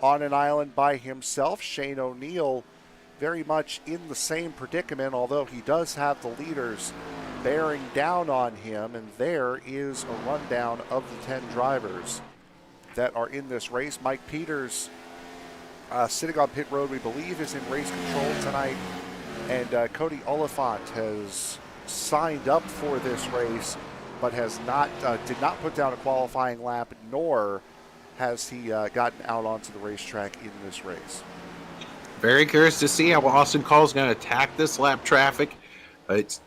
on an island by himself. Shane O'Neill very much in the same predicament, although he does have the leaders bearing down on him. And there is a rundown of the 10 drivers that are in this race. Mike Peters sitting on pit road, we believe, is in race control tonight. And Cody Oliphant has signed up for this race, but has not did not put down a qualifying lap, nor has he gotten out onto the racetrack in this race. Very curious to see how Austin Call is going to attack this lap traffic. It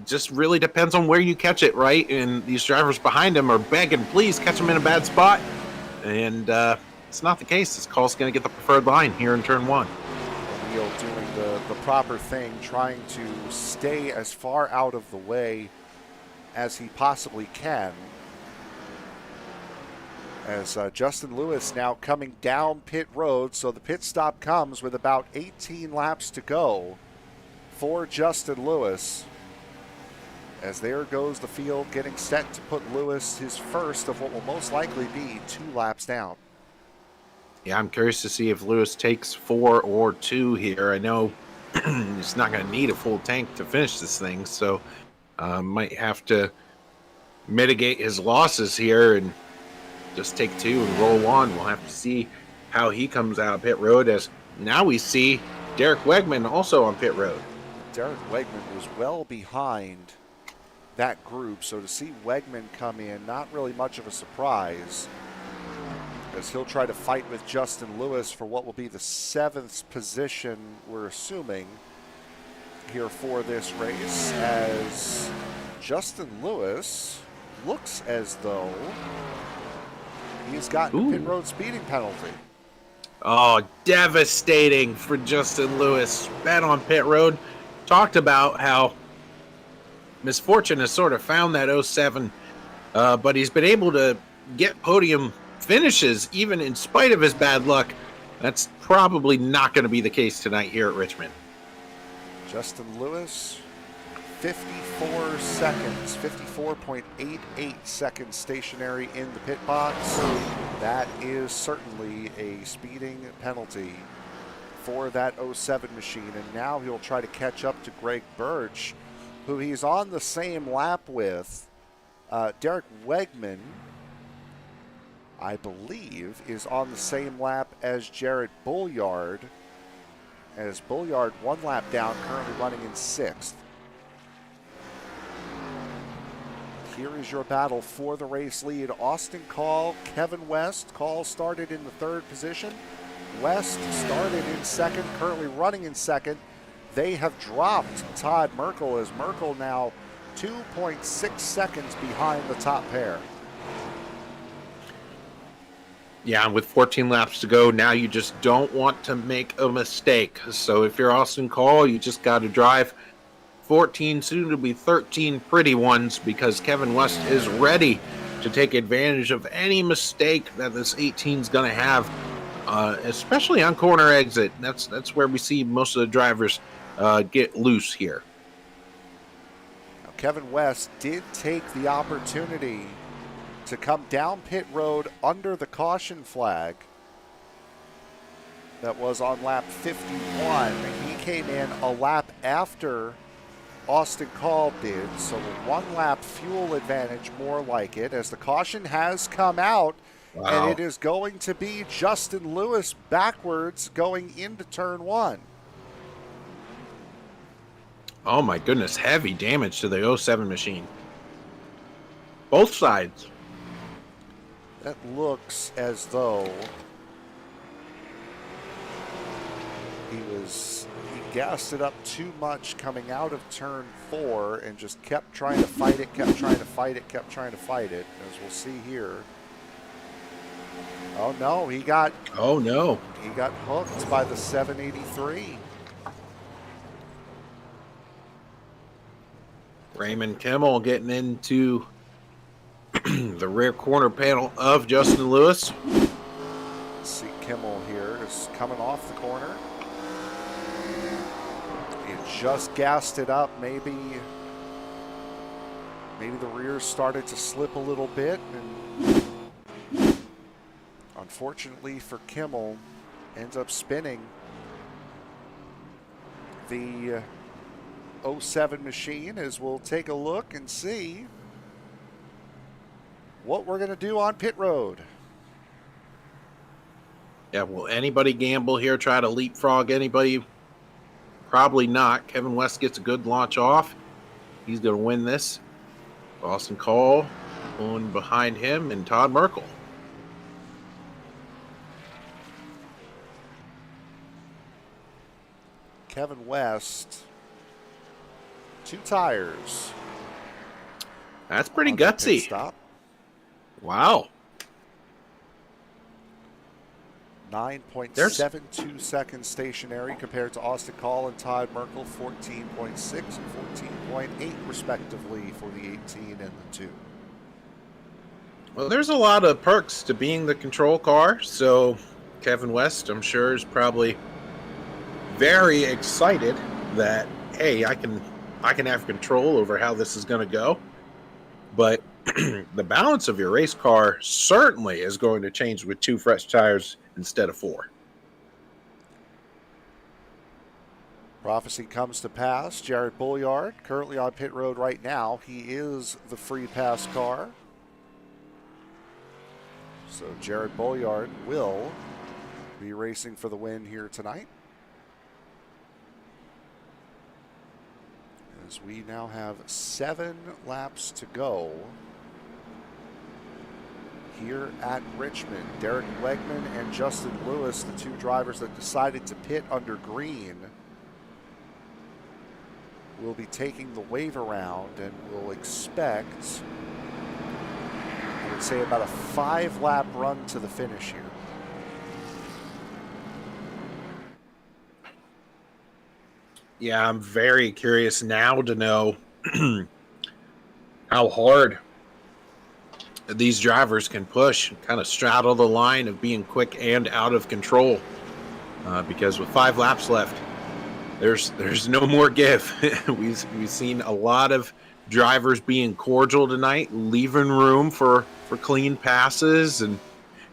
just really depends on where you catch it, right? And these drivers behind him are begging, please catch him in a bad spot. And it's not the case. This Call's going to get the preferred line here in turn 1. O'Neill doing the proper thing, trying to stay as far out of the way as he possibly can. As Justin Lewis now coming down pit road, so the pit stop comes with about 18 laps to go for Justin Lewis. As there goes the field, getting set to put Lewis his first of what will most likely be 2 laps down. Yeah, I'm curious to see if Lewis takes 4 or 2 here. I know he's not going to need a full tank to finish this thing, so might have to mitigate his losses here and just take 2 and roll on. We'll have to see how he comes out of pit road, as now we see Derek Wegman also on pit road. Derek Wegman was well behind that group, so to see Wegman come in, not really much of a surprise, as he'll try to fight with Justin Lewis for what will be the 7th position, we're assuming, here for this race, as Justin Lewis looks as though he's gotten a pit road speeding penalty. Oh, devastating for Justin Lewis. Been on pit road. Talked about how misfortune has sort of found that 07, but he's been able to get podium finishes even in spite of his bad luck. That's probably not going to be the case tonight here at Richmond. Justin Lewis, 54 seconds, 54.88 seconds stationary in the pit box. That is certainly a speeding penalty for that 07 machine. And now he'll try to catch up to Greg Birch, who he's on the same lap with. Derek Wegman, I believe, is on the same lap as Jared Bolliard, as Bolliard 1 lap down, currently running in 6th. Here is your battle for the race lead. Austin Call, Kevin West. Call started in the 3rd position. West started in 2nd, currently running in 2nd. They have dropped Todd Merkel, as Merkel now 2.6 seconds behind the top pair. Yeah, with 14 laps to go, now you just don't want to make a mistake. So if you're Austin Call, you just got to drive 14, soon to be 13 pretty ones, because Kevin West is ready to take advantage of any mistake that this 18 is going to have, especially on corner exit. That's where we see most of the drivers get loose here. Now, Kevin West did take the opportunity to come down pit road under the caution flag that was on lap 51. He came in a lap after Austin Call did, so 1 lap fuel advantage, more like it, as the caution has come out, And Wow. it is going to be Justin Lewis backwards going into turn 1. Oh my goodness, heavy damage to the 07 machine. Both sides. That looks as though he gassed it up too much coming out of turn 4 and just kept trying to fight it, kept trying to fight it, kept trying to fight it, as we'll see here. Oh no, he got hooked by the 783. Raymond Kimmel getting into the rear corner panel of Justin Lewis. Let's see, Kimmel here is coming off the corner. He just gassed it up. Maybe the rear started to slip a little bit, and unfortunately for Kimmel, ends up spinning the 07 machine, as we'll take a look and see what we're going to do on pit road. Yeah, will anybody gamble here, try to leapfrog anybody? Probably not. Kevin West gets a good launch off. He's going to win this. Austin Cole going behind him, and Todd Merkel. Kevin West, 2 tires. That's pretty on the pit gutsy. stop. Wow. 9.72 seconds stationary compared to Austin Call and Todd Merkel, 14.6 and 14.8 respectively for the 18 and the 2. Well, there's a lot of perks to being the control car, so Kevin West, I'm sure, is probably very excited that, hey, I can have control over how this is going to go. But the balance of your race car certainly is going to change with 2 fresh tires instead of 4. Prophecy comes to pass. Jared Bulliard, currently on pit road right now. He is the free pass car. So Jared Bulliard will be racing for the win here tonight. As we now have 7 laps to go here at Richmond. Derek Wegman and Justin Lewis, the 2 drivers that decided to pit under green, will be taking the wave around, and we'll expect, I would say, about a 5-lap run to the finish here. Yeah, I'm very curious now to know how hard these drivers can push, kind of straddle the line of being quick and out of control. Because with 5 laps left, there's no more give. We've seen a lot of drivers being cordial tonight, leaving room for clean passes, and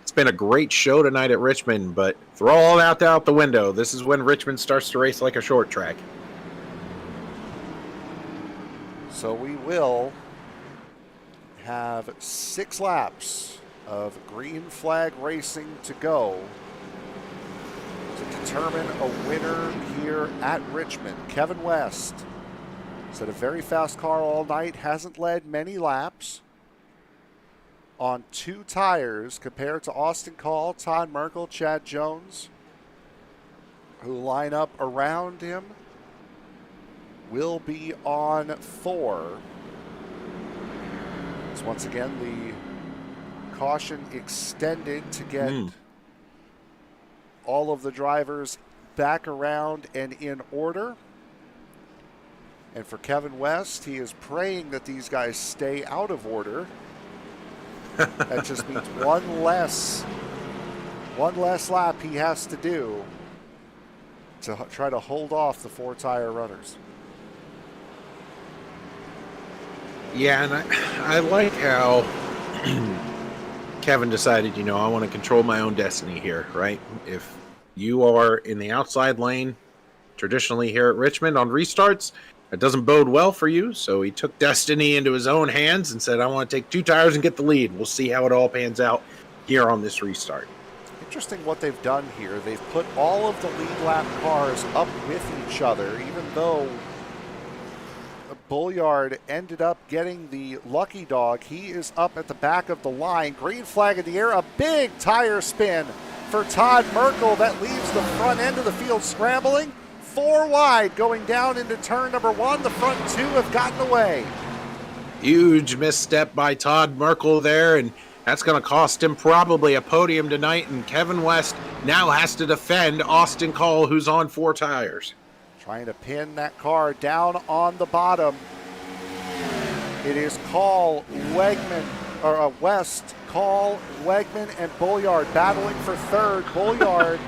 it's been a great show tonight at Richmond. But throw all that out the window. This is when Richmond starts to race like a short track. So we will have 6 laps of green flag racing to go to determine a winner here at Richmond. Kevin West has had a very fast car all night, hasn't led many laps on 2 tires compared to Austin Call, Todd Merkel, Chad Jones, who line up around him, will be on 4. So once again, the caution extended to get all of the drivers back around and in order. And for Kevin West, he is praying that these guys stay out of order. That just means one less lap he has to do to try to hold off the 4-tire runners. Yeah, and I like how Kevin decided, I want to control my own destiny here, right? If you are in the outside lane, traditionally here at Richmond on restarts, it doesn't bode well for you. So he took destiny into his own hands and said, I want to take 2 tires and get the lead. We'll see how it all pans out. here on this restart. Interesting what they've done here. They've put all of the lead lap cars up with each other, even though Bulliard ended up getting the lucky dog. He is up at the back of the line. Green flag in the air, a big tire spin for Todd Merkel that leaves the front end of the field scrambling. 4 wide going down into turn number 1. The front 2 have gotten away. Huge misstep by Todd Merkel there, and that's going to cost him probably a podium tonight, and Kevin West now has to defend Austin Call, who's on 4 tires. Trying to pin that car down on the bottom. It is Call, Wegman, or West, Call, Wegman, and Bulliard battling for third. Bulliard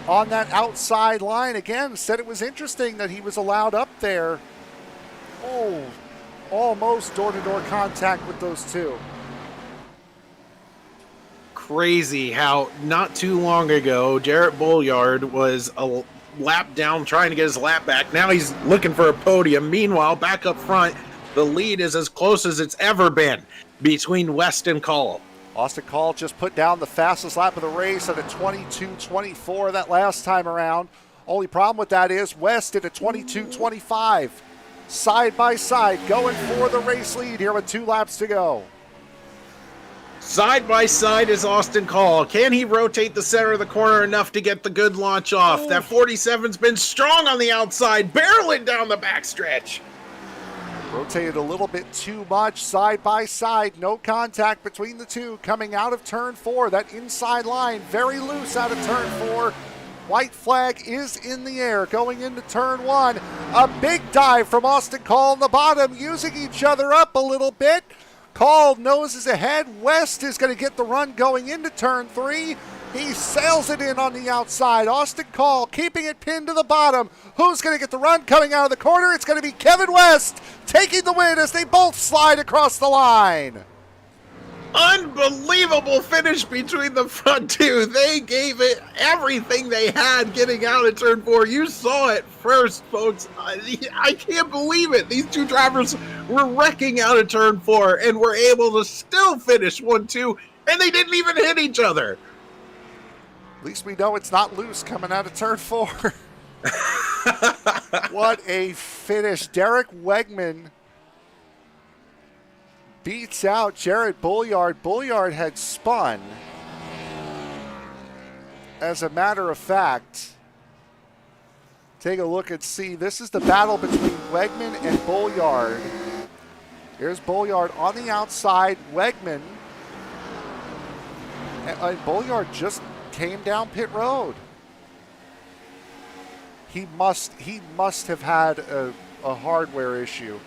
on that outside line again. Said it was interesting that he was allowed up there. Oh, almost door-to-door contact with those two. Crazy how not too long ago Jarrett Bulliard was a lap down trying to get his lap back. Now he's looking for a podium. Meanwhile, back up front, the lead is as close as it's ever been between West and Call. Austin Call just put down the fastest lap of the race at a 22.24 that last time around. Only problem with that is West at a 22.25. Side by side, going for the race lead here with 2 laps to go. Side by side is Austin Call. Can he rotate the center of the corner enough to get the good launch off? That 47's been strong on the outside, barreling down the backstretch. Rotated a little bit too much, side by side, no contact between the two. Coming out of turn 4, that inside line very loose out of turn 4. White flag is in the air going into turn 1. A big dive from Austin Call on the bottom, using each other up a little bit. Call noses ahead. West is going to get the run going into turn 3. He sails it in on the outside. Austin Call keeping it pinned to the bottom. Who's going to get the run coming out of the corner? It's going to be Kevin West taking the win as they both slide across the line. Unbelievable finish between the front 2. They gave it everything they had getting out of turn 4. You saw it first, folks. I can't believe it. These 2 drivers were wrecking out of turn 4 and were able to still finish 1-2, and they didn't even hit each other. At least we know it's not loose coming out of turn 4. What a finish. Derek Wegman beats out Jarrett Bulliard. Bulliard had spun. As a matter of fact, take a look and see. This is the battle between Wegman and Bulliard. Here's Bulliard on the outside. Wegman. And Bulliard just came down pit road. He must have had a hardware issue.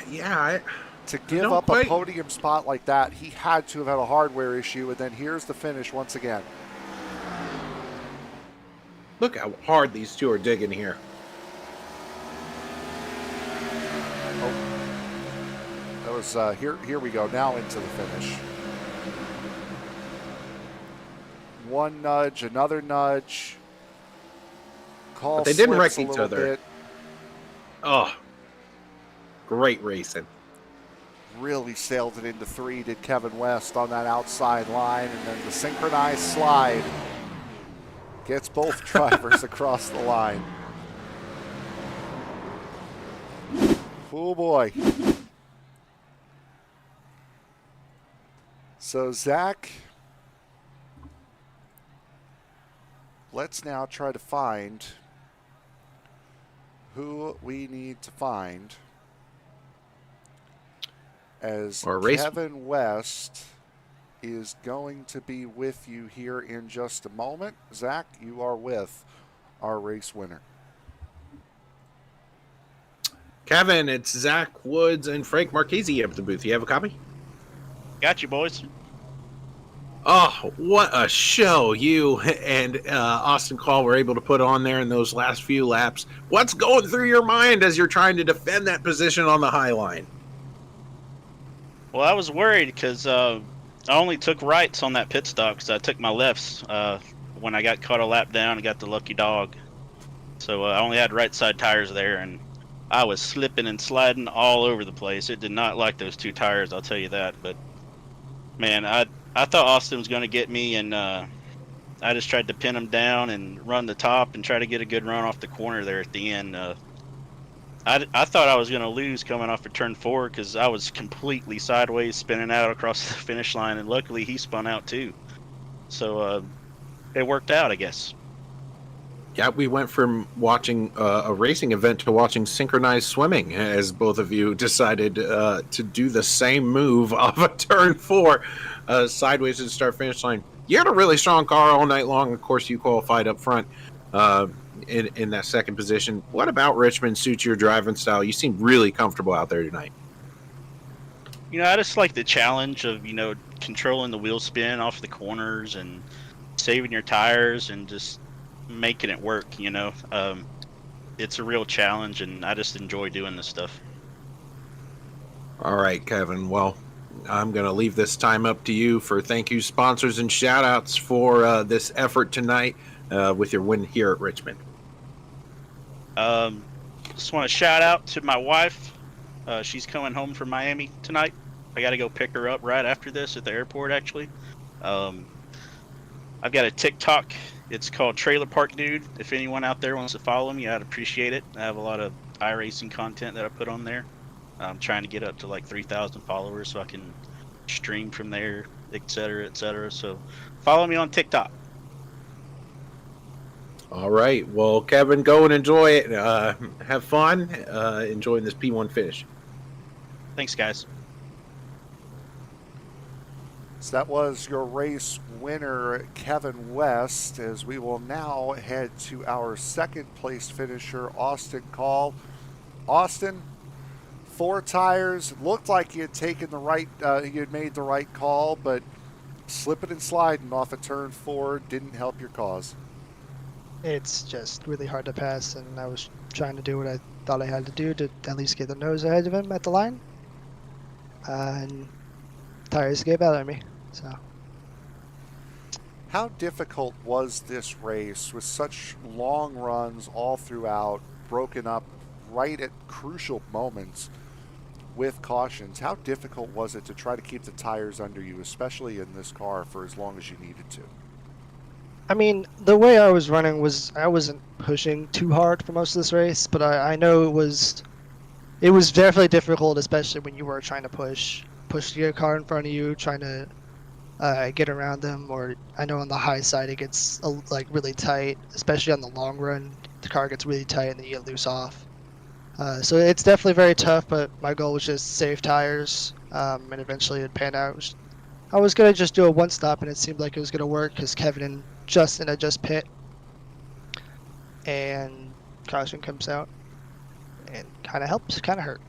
Yeah. To give up a podium spot like that, he had to have had a hardware issue, and then here's the finish once again. Look how hard these 2 are digging here. Oh. That was, here we go, now into the finish. One nudge, another nudge. Call but they didn't wreck slips each a other. little bit. Oh, great racing. Really sailed it into 3, did Kevin West on that outside line, and then the synchronized slide gets both drivers across the line. Oh boy. So Zach, let's now try to find who we need to find as Kevin West is going to be with you here in just a moment. Zach, you are with our race winner. Kevin, it's Zach Woods and Frank Marchese up at the booth. You have a copy? Got you, boys. Oh, what a show you and Austin Call were able to put on there in those last few laps. What's going through your mind as you're trying to defend that position on the high line? Well, I was worried because I only took rights on that pit stop because I took my lefts when I got caught a lap down and got the lucky dog. So I only had right side tires there, and I was slipping and sliding all over the place. It did not like those 2 tires, I'll tell you that. But Man, I thought Austin was going to get me, and I just tried to pin him down and run the top and try to get a good run off the corner there at the end. I thought I was going to lose coming off of turn 4 because I was completely sideways spinning out across the finish line, and luckily he spun out too. So it worked out, I guess. Yeah, we went from watching a racing event to watching synchronized swimming, as both of you decided to do the same move off a turn 4, sideways to the start finish line. You had a really strong car all night long. Of course, you qualified up front in that second position. What about Richmond suits your driving style? You seem really comfortable out there tonight. I just like the challenge of controlling the wheel spin off the corners and saving your tires and just making it work. It's a real challenge, and I just enjoy doing this stuff. All right, Kevin. Well, I'm going to leave this time up to you for thank you, sponsors, and shout outs for this effort tonight with your win here at Richmond. Just want to shout out to my wife. She's coming home from Miami tonight. I got to go pick her up right after this at the airport, actually. I've got a TikTok. It's called Trailer Park Dude. If anyone out there wants to follow me, I'd appreciate it. I have a lot of iRacing content that I put on there. I'm trying to get up to like 3,000 followers so I can stream from there, etc., etc. So follow me on TikTok. All right. Well, Kevin, go and enjoy it. Have fun enjoying this P1 finish. Thanks, guys. So that was your race winner, Kevin West, as we will now head to our second place finisher, Austin Call. Austin, 4 tires. Looked like you had taken you had made the right call, but slipping and sliding off a turn 4 didn't help your cause. It's just really hard to pass, and I was trying to do what I thought I had to do to at least get the nose ahead of him at the line. And tires gave out on me. So, how difficult was this race with such long runs all throughout, broken up right at crucial moments with cautions? How difficult was it to try to keep the tires under you, especially in this car, for as long as you needed to? I mean, the way I was running was I wasn't pushing too hard for most of this race, but I know it was definitely difficult, especially when you were trying to push your car in front of you, trying to get around them. Or I know on the high side it gets like really tight, especially on the long run. The car gets really tight and then you get loose off. So it's definitely very tough, but my goal was just save tires, and eventually it'd pan out. I was going to just do a one stop, and it seemed like it was going to work because Kevin and Justin had just pit, and caution comes out, and kind of helps, kind of hurt.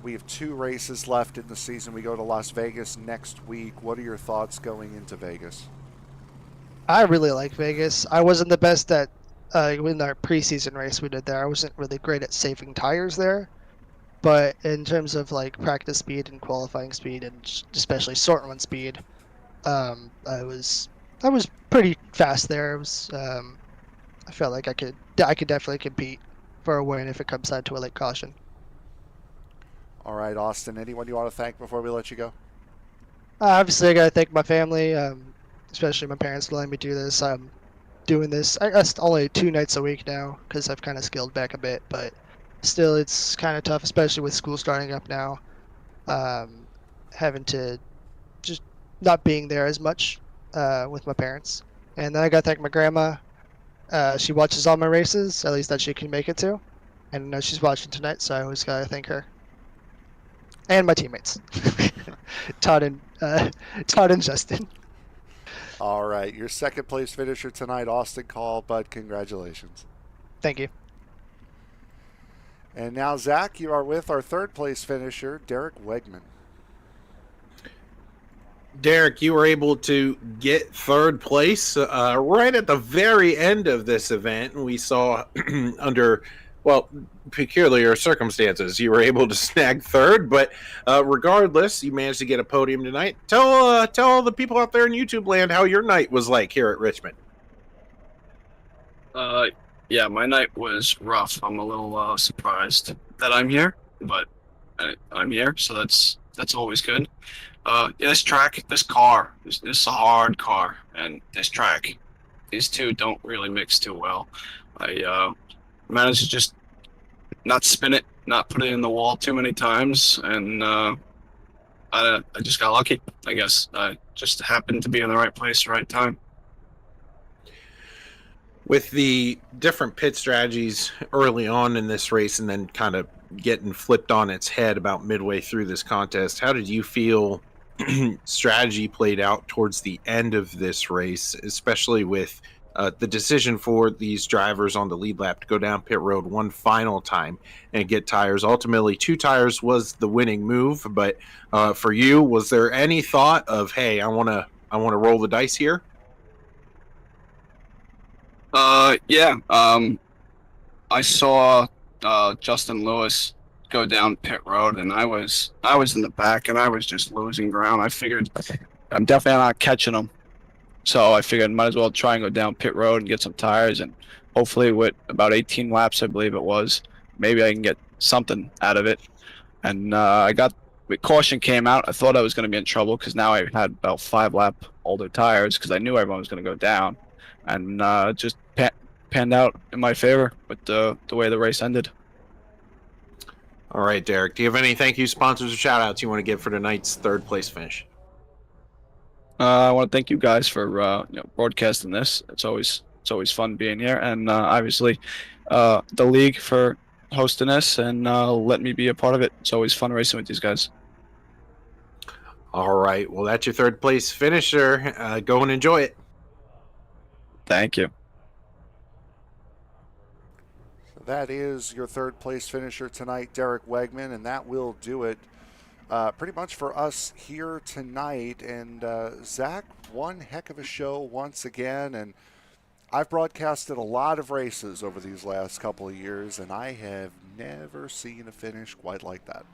We have 2 races left in the season. We go to Las Vegas next week. What are your thoughts going into Vegas? I really like Vegas. I wasn't the best at in our preseason race we did there. I wasn't really great at saving tires there, but in terms of like practice speed and qualifying speed, and especially short run speed, I was pretty fast there. It was I felt like I could definitely compete for a win if it comes down to a late caution. All right, Austin, anyone you want to thank before we let you go? Obviously, I got to thank my family, especially my parents for letting me do this. I'm doing this, I guess, only 2 nights a week now because I've kind of scaled back a bit, but still it's kind of tough, especially with school starting up now. Having to just not being there as much with my parents. And then I got to thank my grandma. She watches all my races, at least that she can make it to. And I know she's watching tonight, so I always got to thank her. And my teammates, Todd and Justin. All right, your second place finisher tonight, Austin Call. Bud, congratulations. Thank you. And now, Zach, you are with our third place finisher, Derek Wegman. Derek, you were able to get third place right at the very end of this event. And we saw under, peculiar circumstances, you were able to snag third. But regardless, you managed to get a podium tonight. Tell the people out there in YouTube land how your night was like here at Richmond. Yeah, my night was rough. I'm a little surprised that I'm here, but I'm here, so that's that's always good. Yeah, this track, this car, this is a hard car, and this track, these two don't really mix too well. I managed to just not spin it, not put it in the wall too many times, and I just got lucky, I guess. I just happened to be in the right place, right time. With the different pit strategies early on in this race and then kind of getting flipped on its head about midway through this contest, how did you feel strategy played out towards the end of this race, especially with the decision for these drivers on the lead lap to go down pit road one final time and get tires? Ultimately, 2 tires was the winning move, but for you, was there any thought of, hey, I want to roll the dice here? Yeah. I saw Justin Lewis go down pit road, and I was in the back, and I was just losing ground. I figured I'm definitely not catching him, so I figured might as well try and go down pit road and get some tires, and hopefully with about 18 laps, I believe it was, maybe I can get something out of it. And I got with caution came out. I thought I was going to be in trouble because now I had about 5 lap older tires because I knew everyone was going to go down, and just panned out in my favor with the way the race ended. All right, Derek, do you have any thank you sponsors or shout outs you want to give for tonight's 3rd place finish? I want to thank you guys for broadcasting this. It's always fun being here, and obviously the league for hosting this and letting me be a part of it. It's always fun racing with these guys. All right, well, that's your 3rd place finisher. Go and enjoy it. Thank you. So that is your 3rd place finisher tonight, Derek Wegman, and that will do it pretty much for us here tonight. And Zach, one heck of a show once again. And I've broadcasted a lot of races over these last couple of years, and I have never seen a finish quite like that.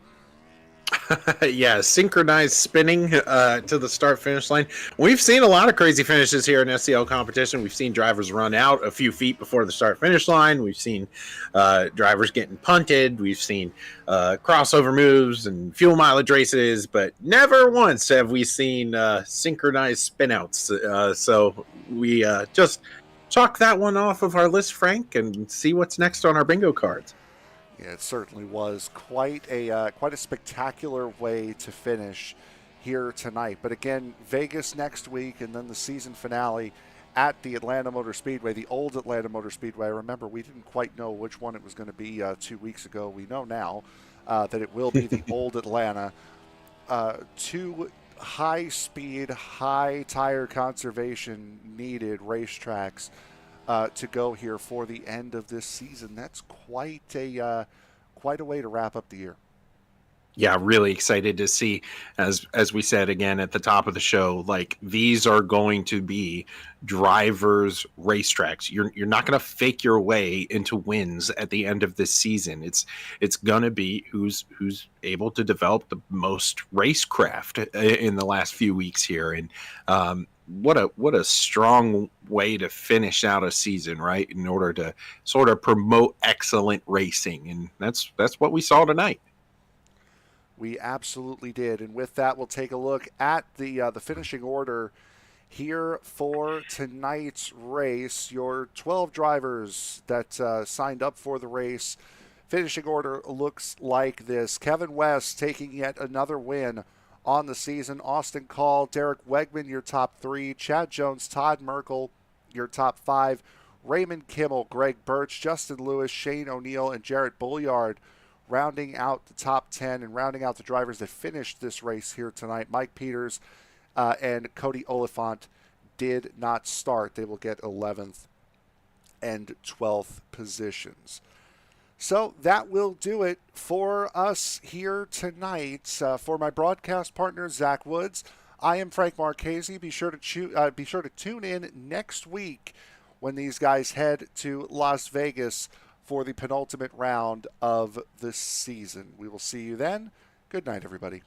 Yeah, synchronized spinning to the start finish line. We've seen a lot of crazy finishes here in SCL competition. We've seen drivers run out a few feet before the start finish line. We've seen drivers getting punted. We've seen crossover moves and fuel mileage races, but never once have we seen synchronized spinouts. So we just chalk that one off of our list, Frank, and see what's next on our bingo cards. Yeah, it certainly was quite a spectacular way to finish here tonight. But again, Vegas next week, and then the season finale at the Atlanta Motor Speedway, the old Atlanta Motor Speedway. Remember, we didn't quite know which one it was going to be 2 weeks ago. We know now that it will be the old Atlanta. 2 high-speed, high tire conservation needed racetracks to go here for the end of this season. That's quite a way to wrap up the year. Yeah, really excited to see, as we said again at the top of the show, like these are going to be drivers' racetracks. You're not going to fake your way into wins at the end of this season. It's going to be who's able to develop the most racecraft in the last few weeks here, and what a strong way to finish out a season, right? In order to sort of promote excellent racing, and that's what we saw tonight. We absolutely did. And with that, we'll take a look at the finishing order here for tonight's race. Your 12 drivers that signed up for the race. Finishing order looks like this. Kevin West taking yet another win on the season. Austin Call, Derek Wegman, your top 3. Chad Jones, Todd Merkel, your top 5. Raymond Kimmel, Greg Birch, Justin Lewis, Shane O'Neill, and Jarrett Bulliard rounding out the top 10 and rounding out the drivers that finished this race here tonight. Mike Peters and Cody Oliphant did not start. They will get 11th and 12th positions. So that will do it for us here tonight. For my broadcast partner, Zach Woods, I am Frank Marchese. Be sure to tune in next week when these guys head to Las Vegas for the penultimate round of the season. We will see you then. Good night, everybody.